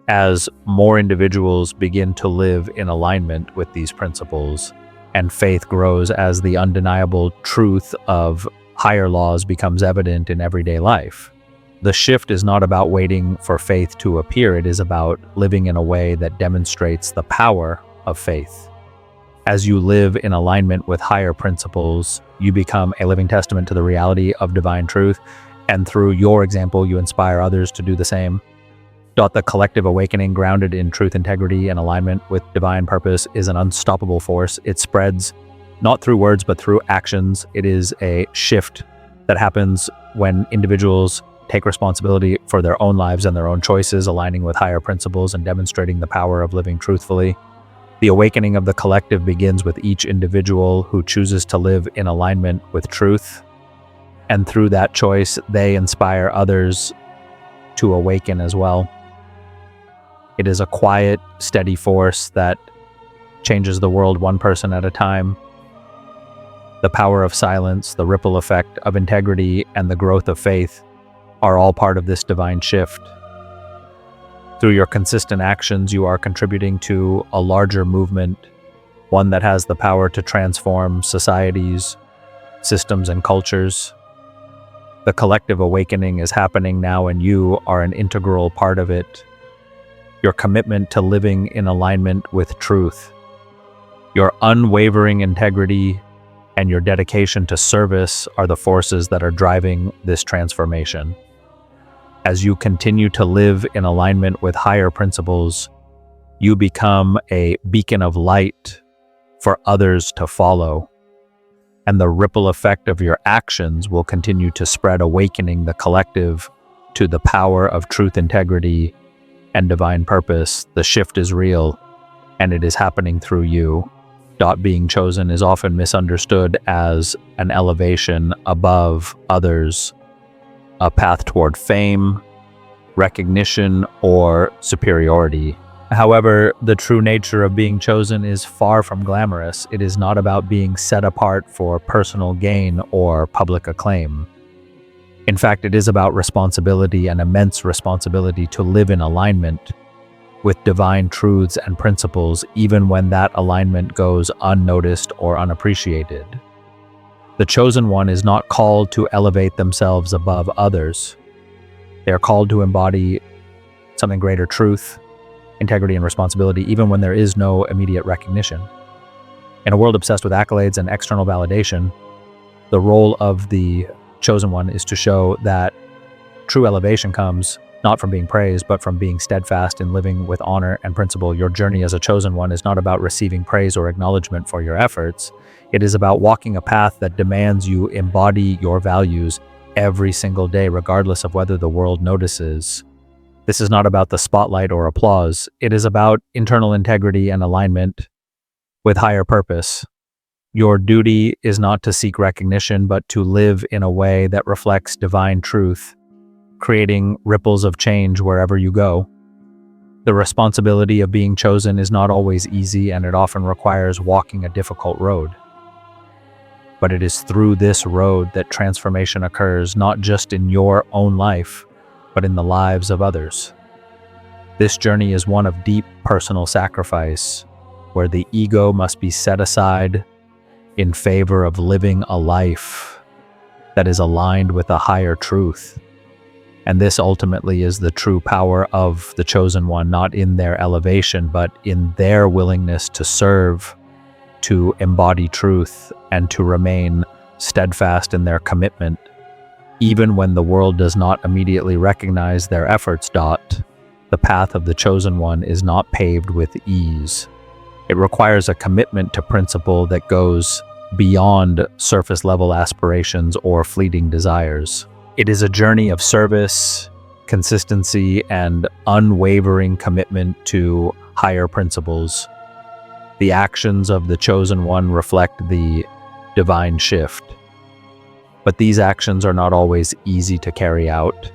as more individuals begin to live in alignment with these principles, and faith grows as the undeniable truth of higher laws becomes evident in everyday life. The shift is not about waiting for faith to appear, it is about living in a way that demonstrates the power of faith. As you live in alignment with higher principles, you become a living testament to the reality of divine truth, and through your example, you inspire others to do the same. The collective awakening grounded in truth, integrity, and alignment with divine purpose is an unstoppable force. It spreads not through words, but through actions. It is a shift that happens when individuals take responsibility for their own lives and their own choices, aligning with higher principles and demonstrating the power of living truthfully. The awakening of the collective begins with each individual who chooses to live in alignment with truth. And through that choice, they inspire others to awaken as well. It is a quiet, steady force that changes the world one person at a time. The power of silence, the ripple effect of integrity, and the growth of faith are all part of this divine shift. Through your consistent actions, you are contributing to a larger movement, one that has the power to transform societies, systems, and cultures. The collective awakening is happening now, and you are an integral part of it. Your commitment to living in alignment with truth, your unwavering integrity, and your dedication to service are the forces that are driving this transformation. As you continue to live in alignment with higher principles, you become a beacon of light for others to follow, and the ripple effect of your actions will continue to spread, awakening the collective to the power of truth, integrity, and divine purpose. The shift is real, and it is happening through you. Being chosen is often misunderstood as an elevation above others, a path toward fame, recognition, or superiority. However, the true nature of being chosen is far from glamorous. It is not about being set apart for personal gain or public acclaim. In fact, it is about responsibility, an immense responsibility to live in alignment with divine truths and principles, even when that alignment goes unnoticed or unappreciated. The chosen one is not called to elevate themselves above others. They are called to embody something greater: truth, integrity, and responsibility, even when there is no immediate recognition. In a world obsessed with accolades and external validation, the role of the chosen one is to show that true elevation comes not from being praised, but from being steadfast in living with honor and principle. Your journey as a chosen one is not about receiving praise or acknowledgement for your efforts. It is about walking a path that demands you embody your values every single day, regardless of whether the world notices. This is not about the spotlight or applause. It is about internal integrity and alignment with higher purpose. Your duty is not to seek recognition, but to live in a way that reflects divine truth, creating ripples of change wherever you go. The responsibility of being chosen is not always easy, and it often requires walking a difficult road. But it is through this road that transformation occurs, not just in your own life, but in the lives of others. This journey is one of deep personal sacrifice, where the ego must be set aside in favor of living a life that is aligned with a higher truth. And this ultimately is the true power of the chosen one, not in their elevation, but in their willingness to serve, to embody truth, and to remain steadfast in their commitment, even when the world does not immediately recognize their efforts. The path of the chosen one is not paved with ease. It requires a commitment to principle that goes beyond surface-level aspirations or fleeting desires. It is a journey of service, consistency, and unwavering commitment to higher principles. The actions of the chosen one reflect the divine shift. But these actions are not always easy to carry out.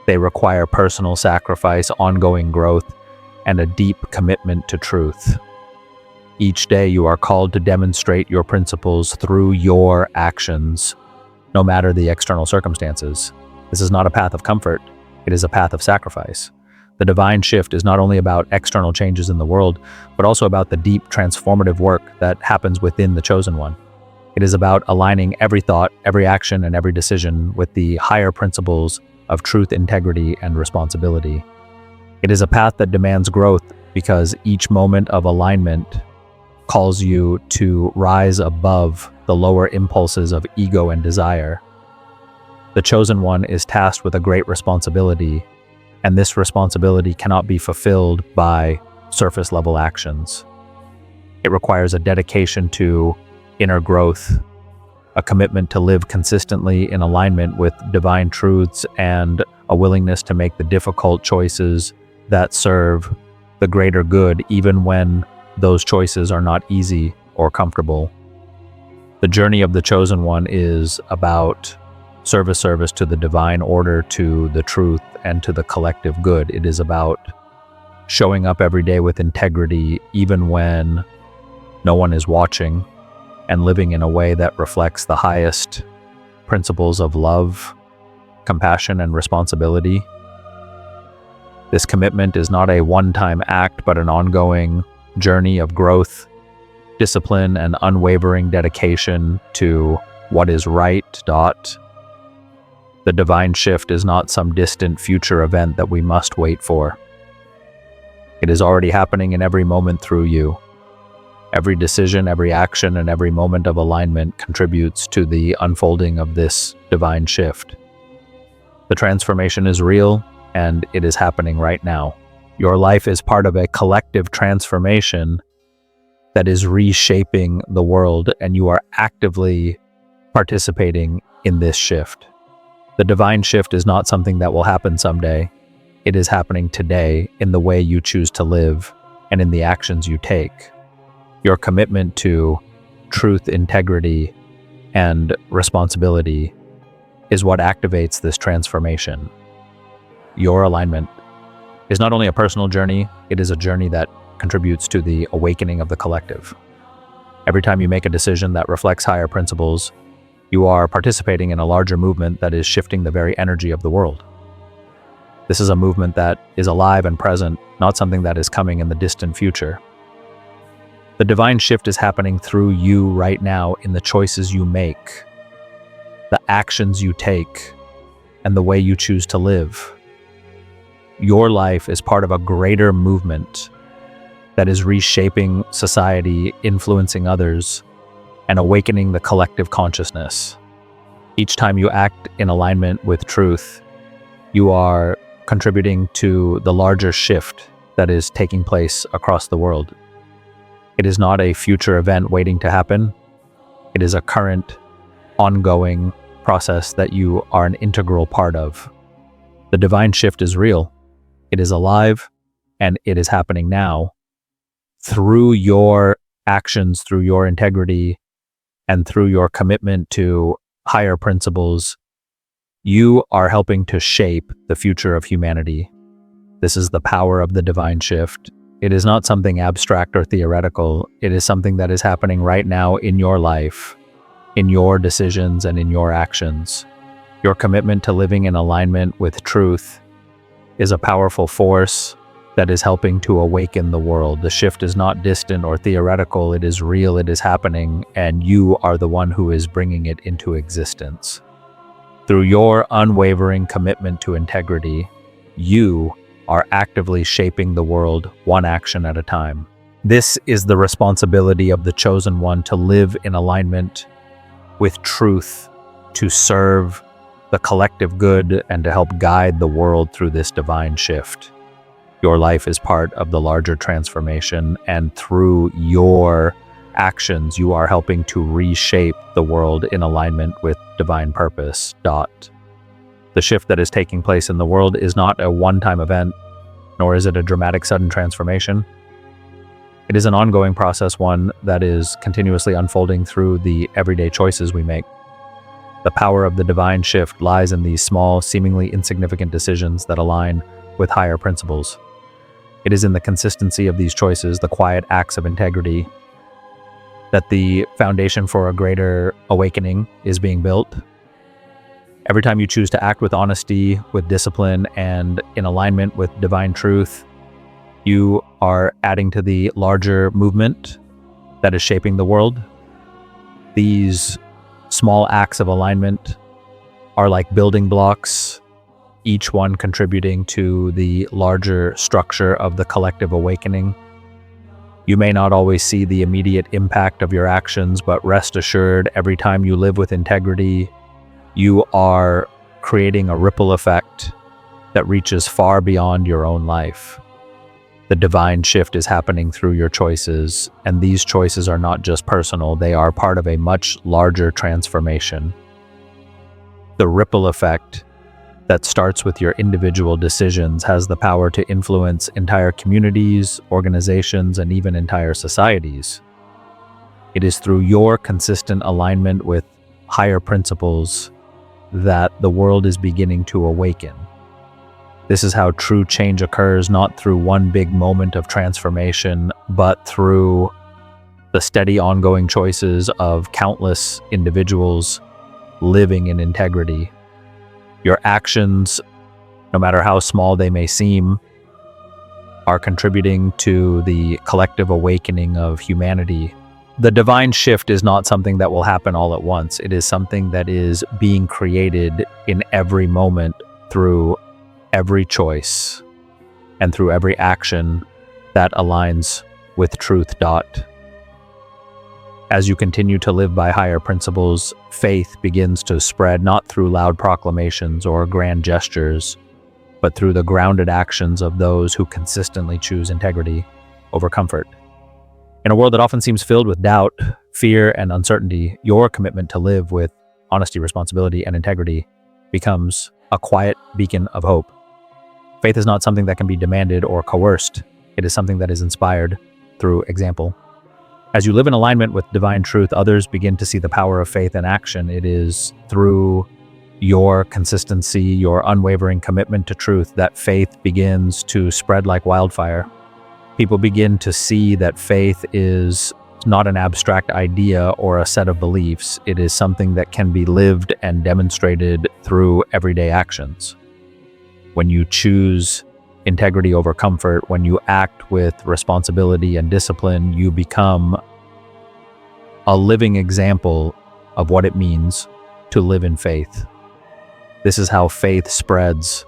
They require personal sacrifice, ongoing growth, and a deep commitment to truth. Each day you are called to demonstrate your principles through your actions, no matter the external circumstances. This is not a path of comfort, it is a path of sacrifice. The divine shift is not only about external changes in the world, but also about the deep transformative work that happens within the chosen one. It is about aligning every thought, every action, and every decision with the higher principles of truth, integrity, and responsibility. It is a path that demands growth because each moment of alignment calls you to rise above the lower impulses of ego and desire. The chosen one is tasked with a great responsibility, and this responsibility cannot be fulfilled by surface-level actions. It requires a dedication to inner growth, a commitment to live consistently in alignment with divine truths, and a willingness to make the difficult choices that serve the greater good, even when those choices are not easy or comfortable. The journey of the chosen one is about service to the divine order, to the truth, and to the collective good. It is about showing up every day with integrity, even when no one is watching, and living in a way that reflects the highest principles of love, compassion, and responsibility. This commitment is not a one-time act, but an ongoing journey of growth, discipline, and unwavering dedication to what is right. The divine shift is not some distant future event that we must wait for. It is already happening in every moment through you. Every decision, every action, and every moment of alignment contributes to the unfolding of this divine shift. The transformation is real, and it is happening right now. Your life is part of a collective transformation that is reshaping the world, and you are actively participating in this shift. The divine shift is not something that will happen someday. It is happening today in the way you choose to live and in the actions you take. Your commitment to truth, integrity, and responsibility is what activates this transformation. Your alignment is not only a personal journey, it is a journey that contributes to the awakening of the collective. Every time you make a decision that reflects higher principles, you are participating in a larger movement that is shifting the very energy of the world. This is a movement that is alive and present, not something that is coming in the distant future. The divine shift is happening through you right now in the choices you make, the actions you take, and the way you choose to live. Your life is part of a greater movement that is reshaping society, influencing others, and awakening the collective consciousness. Each time you act in alignment with truth, you are contributing to the larger shift that is taking place across the world. It is not a future event waiting to happen. It is a current, ongoing process that you are an integral part of. The divine shift is real. It is alive, and it is happening now. Through your actions, through your integrity, and through your commitment to higher principles, you are helping to shape the future of humanity. This is the power of the divine shift. It is not something abstract or theoretical. It is something that is happening right now in your life, in your decisions and in your actions. Your commitment to living in alignment with truth is a powerful force that is helping to awaken the world. The shift is not distant or theoretical. It is real, it is happening, and you are the one who is bringing it into existence. Through your unwavering commitment to integrity, you are actively shaping the world one action at a time. This is the responsibility of the chosen one, to live in alignment with truth, to serve the collective good, and to help guide the world through this divine shift. Your life is part of the larger transformation, and through your actions, you are helping to reshape the world in alignment with divine purpose. The shift that is taking place in the world is not a one-time event, nor is it a dramatic sudden transformation. It is an ongoing process, one that is continuously unfolding through the everyday choices we make. The power of the divine shift lies in these small, seemingly insignificant decisions that align with higher principles. It is in the consistency of these choices, the quiet acts of integrity, that the foundation for a greater awakening is being built. Every time you choose to act with honesty, with discipline, and in alignment with divine truth, you are adding to the larger movement that is shaping the world. These small acts of alignment are like building blocks, each one contributing to the larger structure of the collective awakening. You may not always see the immediate impact of your actions, but rest assured, every time you live with integrity, you are creating a ripple effect that reaches far beyond your own life. The divine shift is happening through your choices, and these choices are not just personal, they are part of a much larger transformation. The ripple effect that starts with your individual decisions has the power to influence entire communities, organizations, and even entire societies. It is through your consistent alignment with higher principles that the world is beginning to awaken. This is how true change occurs, not through one big moment of transformation, but through the steady ongoing choices of countless individuals living in integrity. Your actions, no matter how small they may seem, are contributing to the collective awakening of humanity. The divine shift is not something that will happen all at once. It is something that is being created in every moment through every choice and through every action that aligns with truth. As you continue to live by higher principles, faith begins to spread not through loud proclamations or grand gestures, but through the grounded actions of those who consistently choose integrity over comfort. In a world that often seems filled with doubt, fear, and uncertainty, your commitment to live with honesty, responsibility, and integrity becomes a quiet beacon of hope. Faith is not something that can be demanded or coerced. It is something that is inspired through example. As you live in alignment with divine truth, others begin to see the power of faith in action. It is through your consistency, your unwavering commitment to truth, that faith begins to spread like wildfire. People begin to see that faith is not an abstract idea or a set of beliefs. It is something that can be lived and demonstrated through everyday actions. When you choose integrity over comfort, when you act with responsibility and discipline, you become a living example of what it means to live in faith. This is how faith spreads,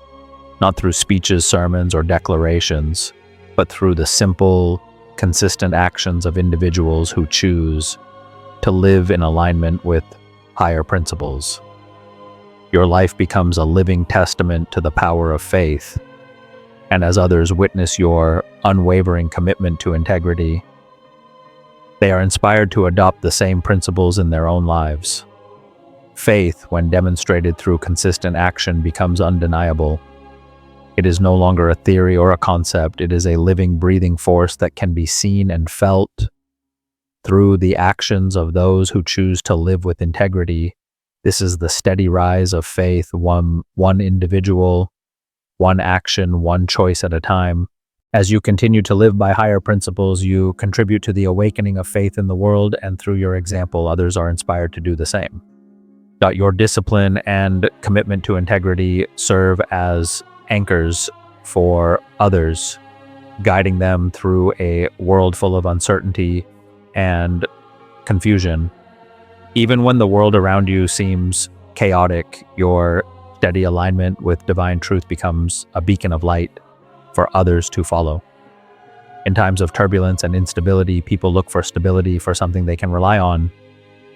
not through speeches, sermons, or declarations, but through the simple, consistent actions of individuals who choose to live in alignment with higher principles. Your life becomes a living testament to the power of faith, and as others witness your unwavering commitment to integrity, they are inspired to adopt the same principles in their own lives. Faith, when demonstrated through consistent action, becomes undeniable. It is no longer a theory or a concept. It is a living, breathing force that can be seen and felt through the actions of those who choose to live with integrity. This is the steady rise of faith, one individual, one action, one choice at a time. As you continue to live by higher principles, you contribute to the awakening of faith in the world, and through your example, others are inspired to do the same. Your discipline and commitment to integrity serve as anchors for others, guiding them through a world full of uncertainty and confusion. Even when the world around you seems chaotic, your steady alignment with divine truth becomes a beacon of light for others to follow. In times of turbulence and instability, people look for stability, for something they can rely on,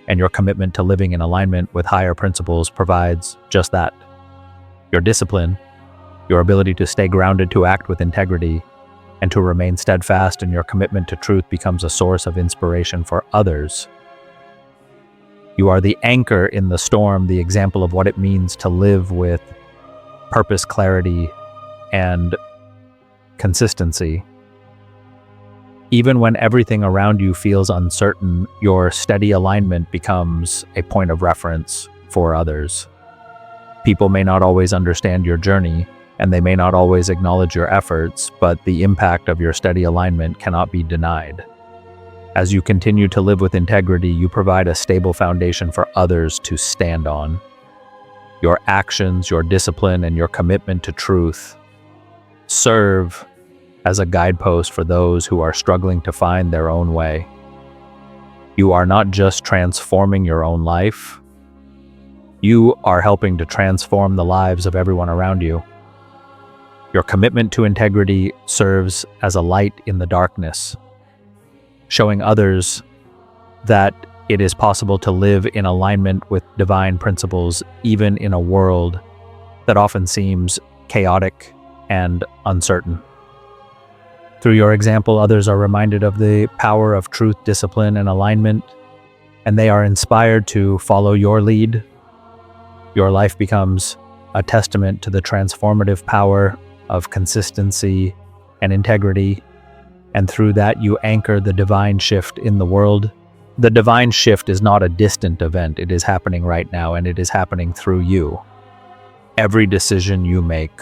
and your commitment to living in alignment with higher principles provides just that. Your discipline, your ability to stay grounded, to act with integrity, and to remain steadfast in your commitment to truth becomes a source of inspiration for others. You are the anchor in the storm, the example of what it means to live with purpose, clarity, and consistency. Even when everything around you feels uncertain, your steady alignment becomes a point of reference for others. People may not always understand your journey, and they may not always acknowledge your efforts, but the impact of your steady alignment cannot be denied. As you continue to live with integrity, you provide a stable foundation for others to stand on. Your actions, your discipline, and your commitment to truth serve as a guidepost for those who are struggling to find their own way. You are not just transforming your own life, you are helping to transform the lives of everyone around you. Your commitment to integrity serves as a light in the darkness, showing others that it is possible to live in alignment with divine principles, even in a world that often seems chaotic and uncertain. Through your example, others are reminded of the power of truth, discipline, and alignment, and they are inspired to follow your lead. Your life becomes a testament to the transformative power of consistency and integrity, and through that you anchor the divine shift in the world. The divine shift is not a distant event. It is happening right now, and it is happening through you. Every decision you make,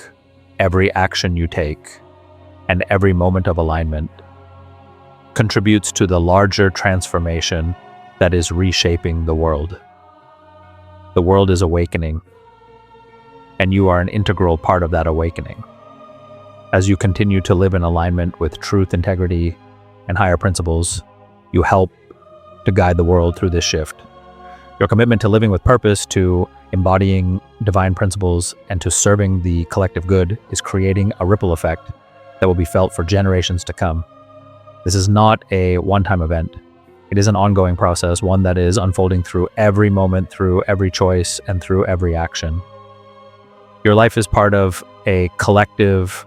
every action you take, and every moment of alignment contributes to the larger transformation that is reshaping the world. The world is awakening, and you are an integral part of that awakening. As you continue to live in alignment with truth, integrity, and higher principles, you help to guide the world through this shift. Your commitment to living with purpose, to embodying divine principles, and to serving the collective good is creating a ripple effect that will be felt for generations to come. This is not a one-time event. It is an ongoing process, one that is unfolding through every moment, through every choice, and through every action. Your life is part of a collective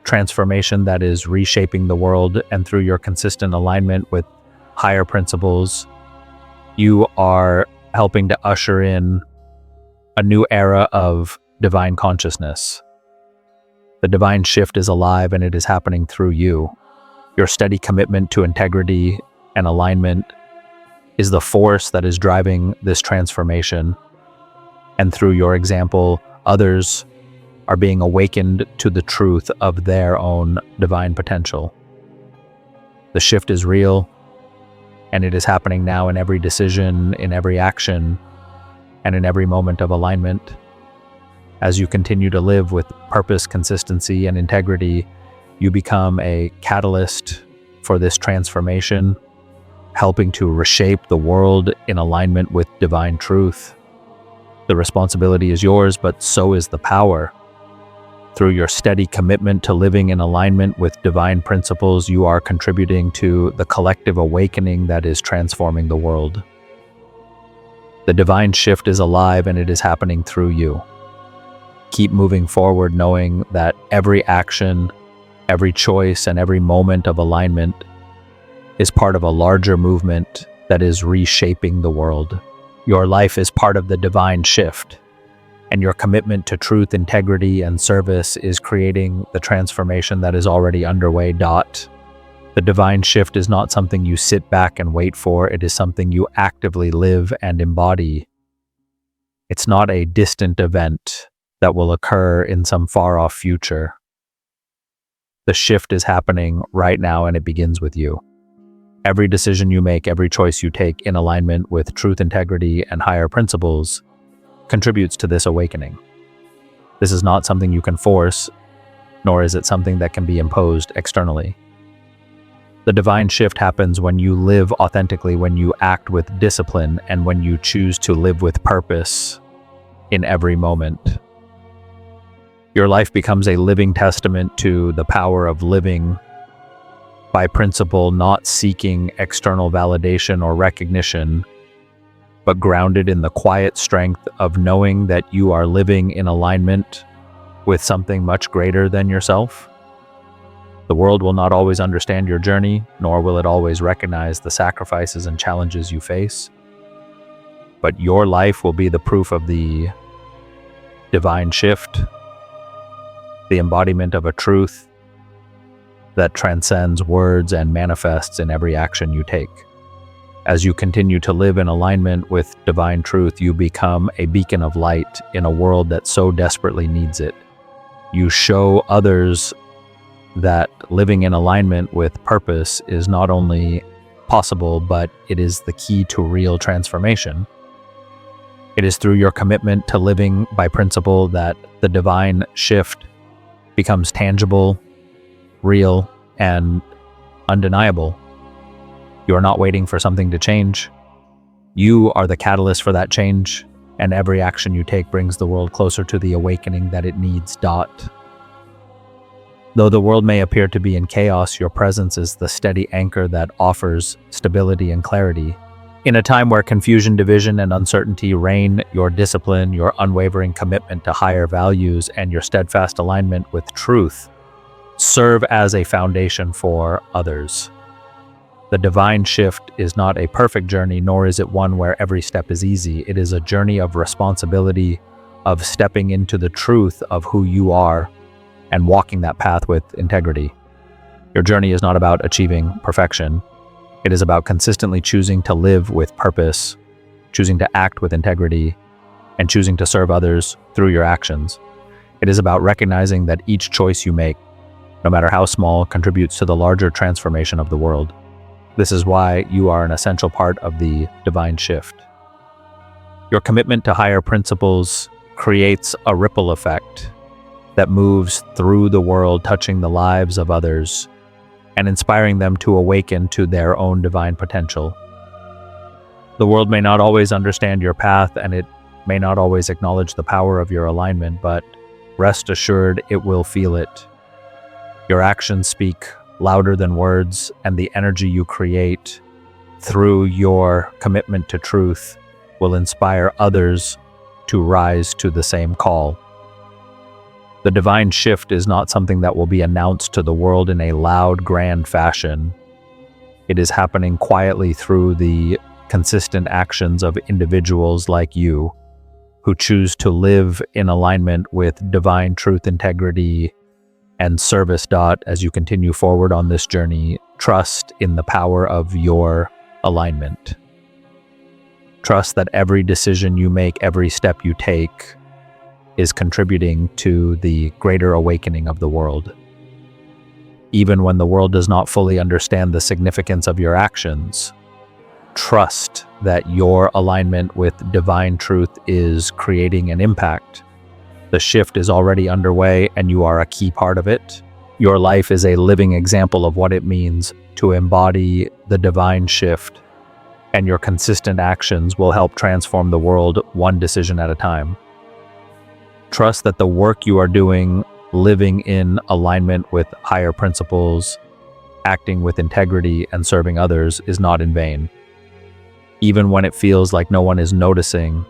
transformation that is reshaping the world, and through your consistent alignment with higher principles, you are helping to usher in a new era of divine consciousness. The divine shift is alive, and it is happening through you. Your steady commitment to integrity and alignment is the force that is driving this transformation. And through your example, others are being awakened to the truth of their own divine potential. The shift is real, and it is happening now in every decision, in every action, and in every moment of alignment. As you continue to live with purpose, consistency, and integrity, you become a catalyst for this transformation, helping to reshape the world in alignment with divine truth. The responsibility is yours, but so is the power. Through your steady commitment to living in alignment with divine principles, you are contributing to the collective awakening that is transforming the world. The divine shift is alive, and it is happening through you. keep moving forward knowing that every action, every choice, and every moment of alignment is part of a larger movement that is reshaping the world. Your life is part of the divine shift, and your commitment to truth, integrity, and service is creating the transformation that is already underway. The divine shift is not something you sit back and wait for, it is something you actively live and embody. It's not a distant event that will occur in some far-off future. The shift is happening right now, and it begins with you. Every decision you make, every choice you take in alignment with truth, integrity, and higher principles contributes to this awakening. This is not something you can force, nor is it something that can be imposed externally. The divine shift happens when you live authentically, when you act with discipline, and when you choose to live with purpose in every moment. Your life becomes a living testament to the power of living by principle, not seeking external validation or recognition, but grounded in the quiet strength of knowing that you are living in alignment with something much greater than yourself. The world will not always understand your journey, nor will it always recognize the sacrifices and challenges you face. But your life will be the proof of the divine shift, the embodiment of a truth that transcends words and manifests in every action you take. As you continue to live in alignment with divine truth, you become a beacon of light in a world that so desperately needs it. You show others that living in alignment with purpose is not only possible, but it is the key to real transformation. It is through your commitment to living by principle that the divine shift becomes tangible, real, and undeniable. You are not waiting for something to change. You are the catalyst for that change, and every action you take brings the world closer to the awakening that it needs. Though the world may appear to be in chaos, your presence is the steady anchor that offers stability and clarity. In a time where confusion, division, and uncertainty reign, your discipline, your unwavering commitment to higher values, and your steadfast alignment with truth serve as a foundation for others. The divine shift is not a perfect journey, nor is it one where every step is easy. It is a journey of responsibility, of stepping into the truth of who you are and walking that path with integrity. Your journey is not about achieving perfection. It is about consistently choosing to live with purpose, choosing to act with integrity, and choosing to serve others through your actions. It is about recognizing that each choice you make, no matter how small, contributes to the larger transformation of the world. This is why you are an essential part of the divine shift. Your commitment to higher principles creates a ripple effect that moves through the world, touching the lives of others and inspiring them to awaken to their own divine potential. The world may not always understand your path, and it may not always acknowledge the power of your alignment, but rest assured it will feel it. Your actions speak louder than words, and the energy you create through your commitment to truth will inspire others to rise to the same call. The divine shift is not something that will be announced to the world in a loud, grand fashion. It is happening quietly through the consistent actions of individuals like you, who choose to live in alignment with divine truth, integrity, and service. As you continue forward on this journey, trust in the power of your alignment. Trust that every decision you make, every step you take, is contributing to the greater awakening of the world. Even when the world does not fully understand the significance of your actions, trust that your alignment with divine truth is creating an impact. The shift is already underway, and you are a key part of it. Your life is a living example of what it means to embody the divine shift, and your consistent actions will help transform the world one decision at a time. Trust that the work you are doing, living in alignment with higher principles, acting with integrity, and serving others is not in vain. Even when it feels like no one is noticing,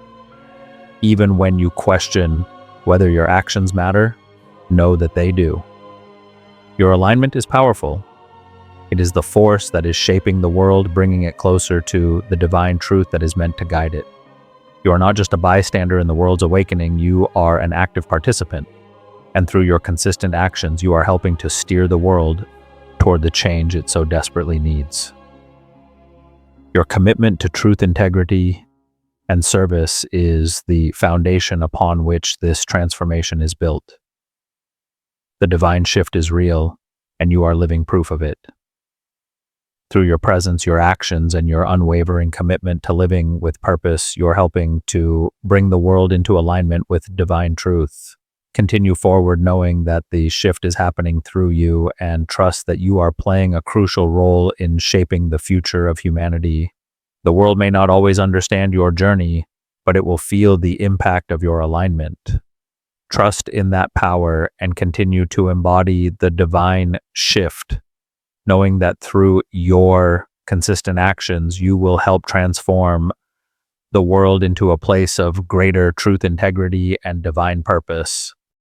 even when you question Whether your actions matter, know that they do. Your alignment is powerful. It is the force that is shaping the world, bringing it closer to the divine truth that is meant to guide it. You are not just a bystander in the world's awakening, you are an active participant. And through your consistent actions, you are helping to steer the world toward the change it so desperately needs. Your commitment to truth, integrity, and service is the foundation upon which this transformation is built. The divine shift is real, and you are living proof of it. Through your presence, your actions, and your unwavering commitment to living with purpose, you're helping to bring the world into alignment with divine truth. Continue forward knowing that the shift is happening through you, and trust that you are playing a crucial role in shaping the future of humanity. The world may not always understand your journey, but it will feel the impact of your alignment. Trust in that power and continue to embody the divine shift, knowing that through your consistent actions, you will help transform the world into a place of greater truth, integrity, and divine purpose.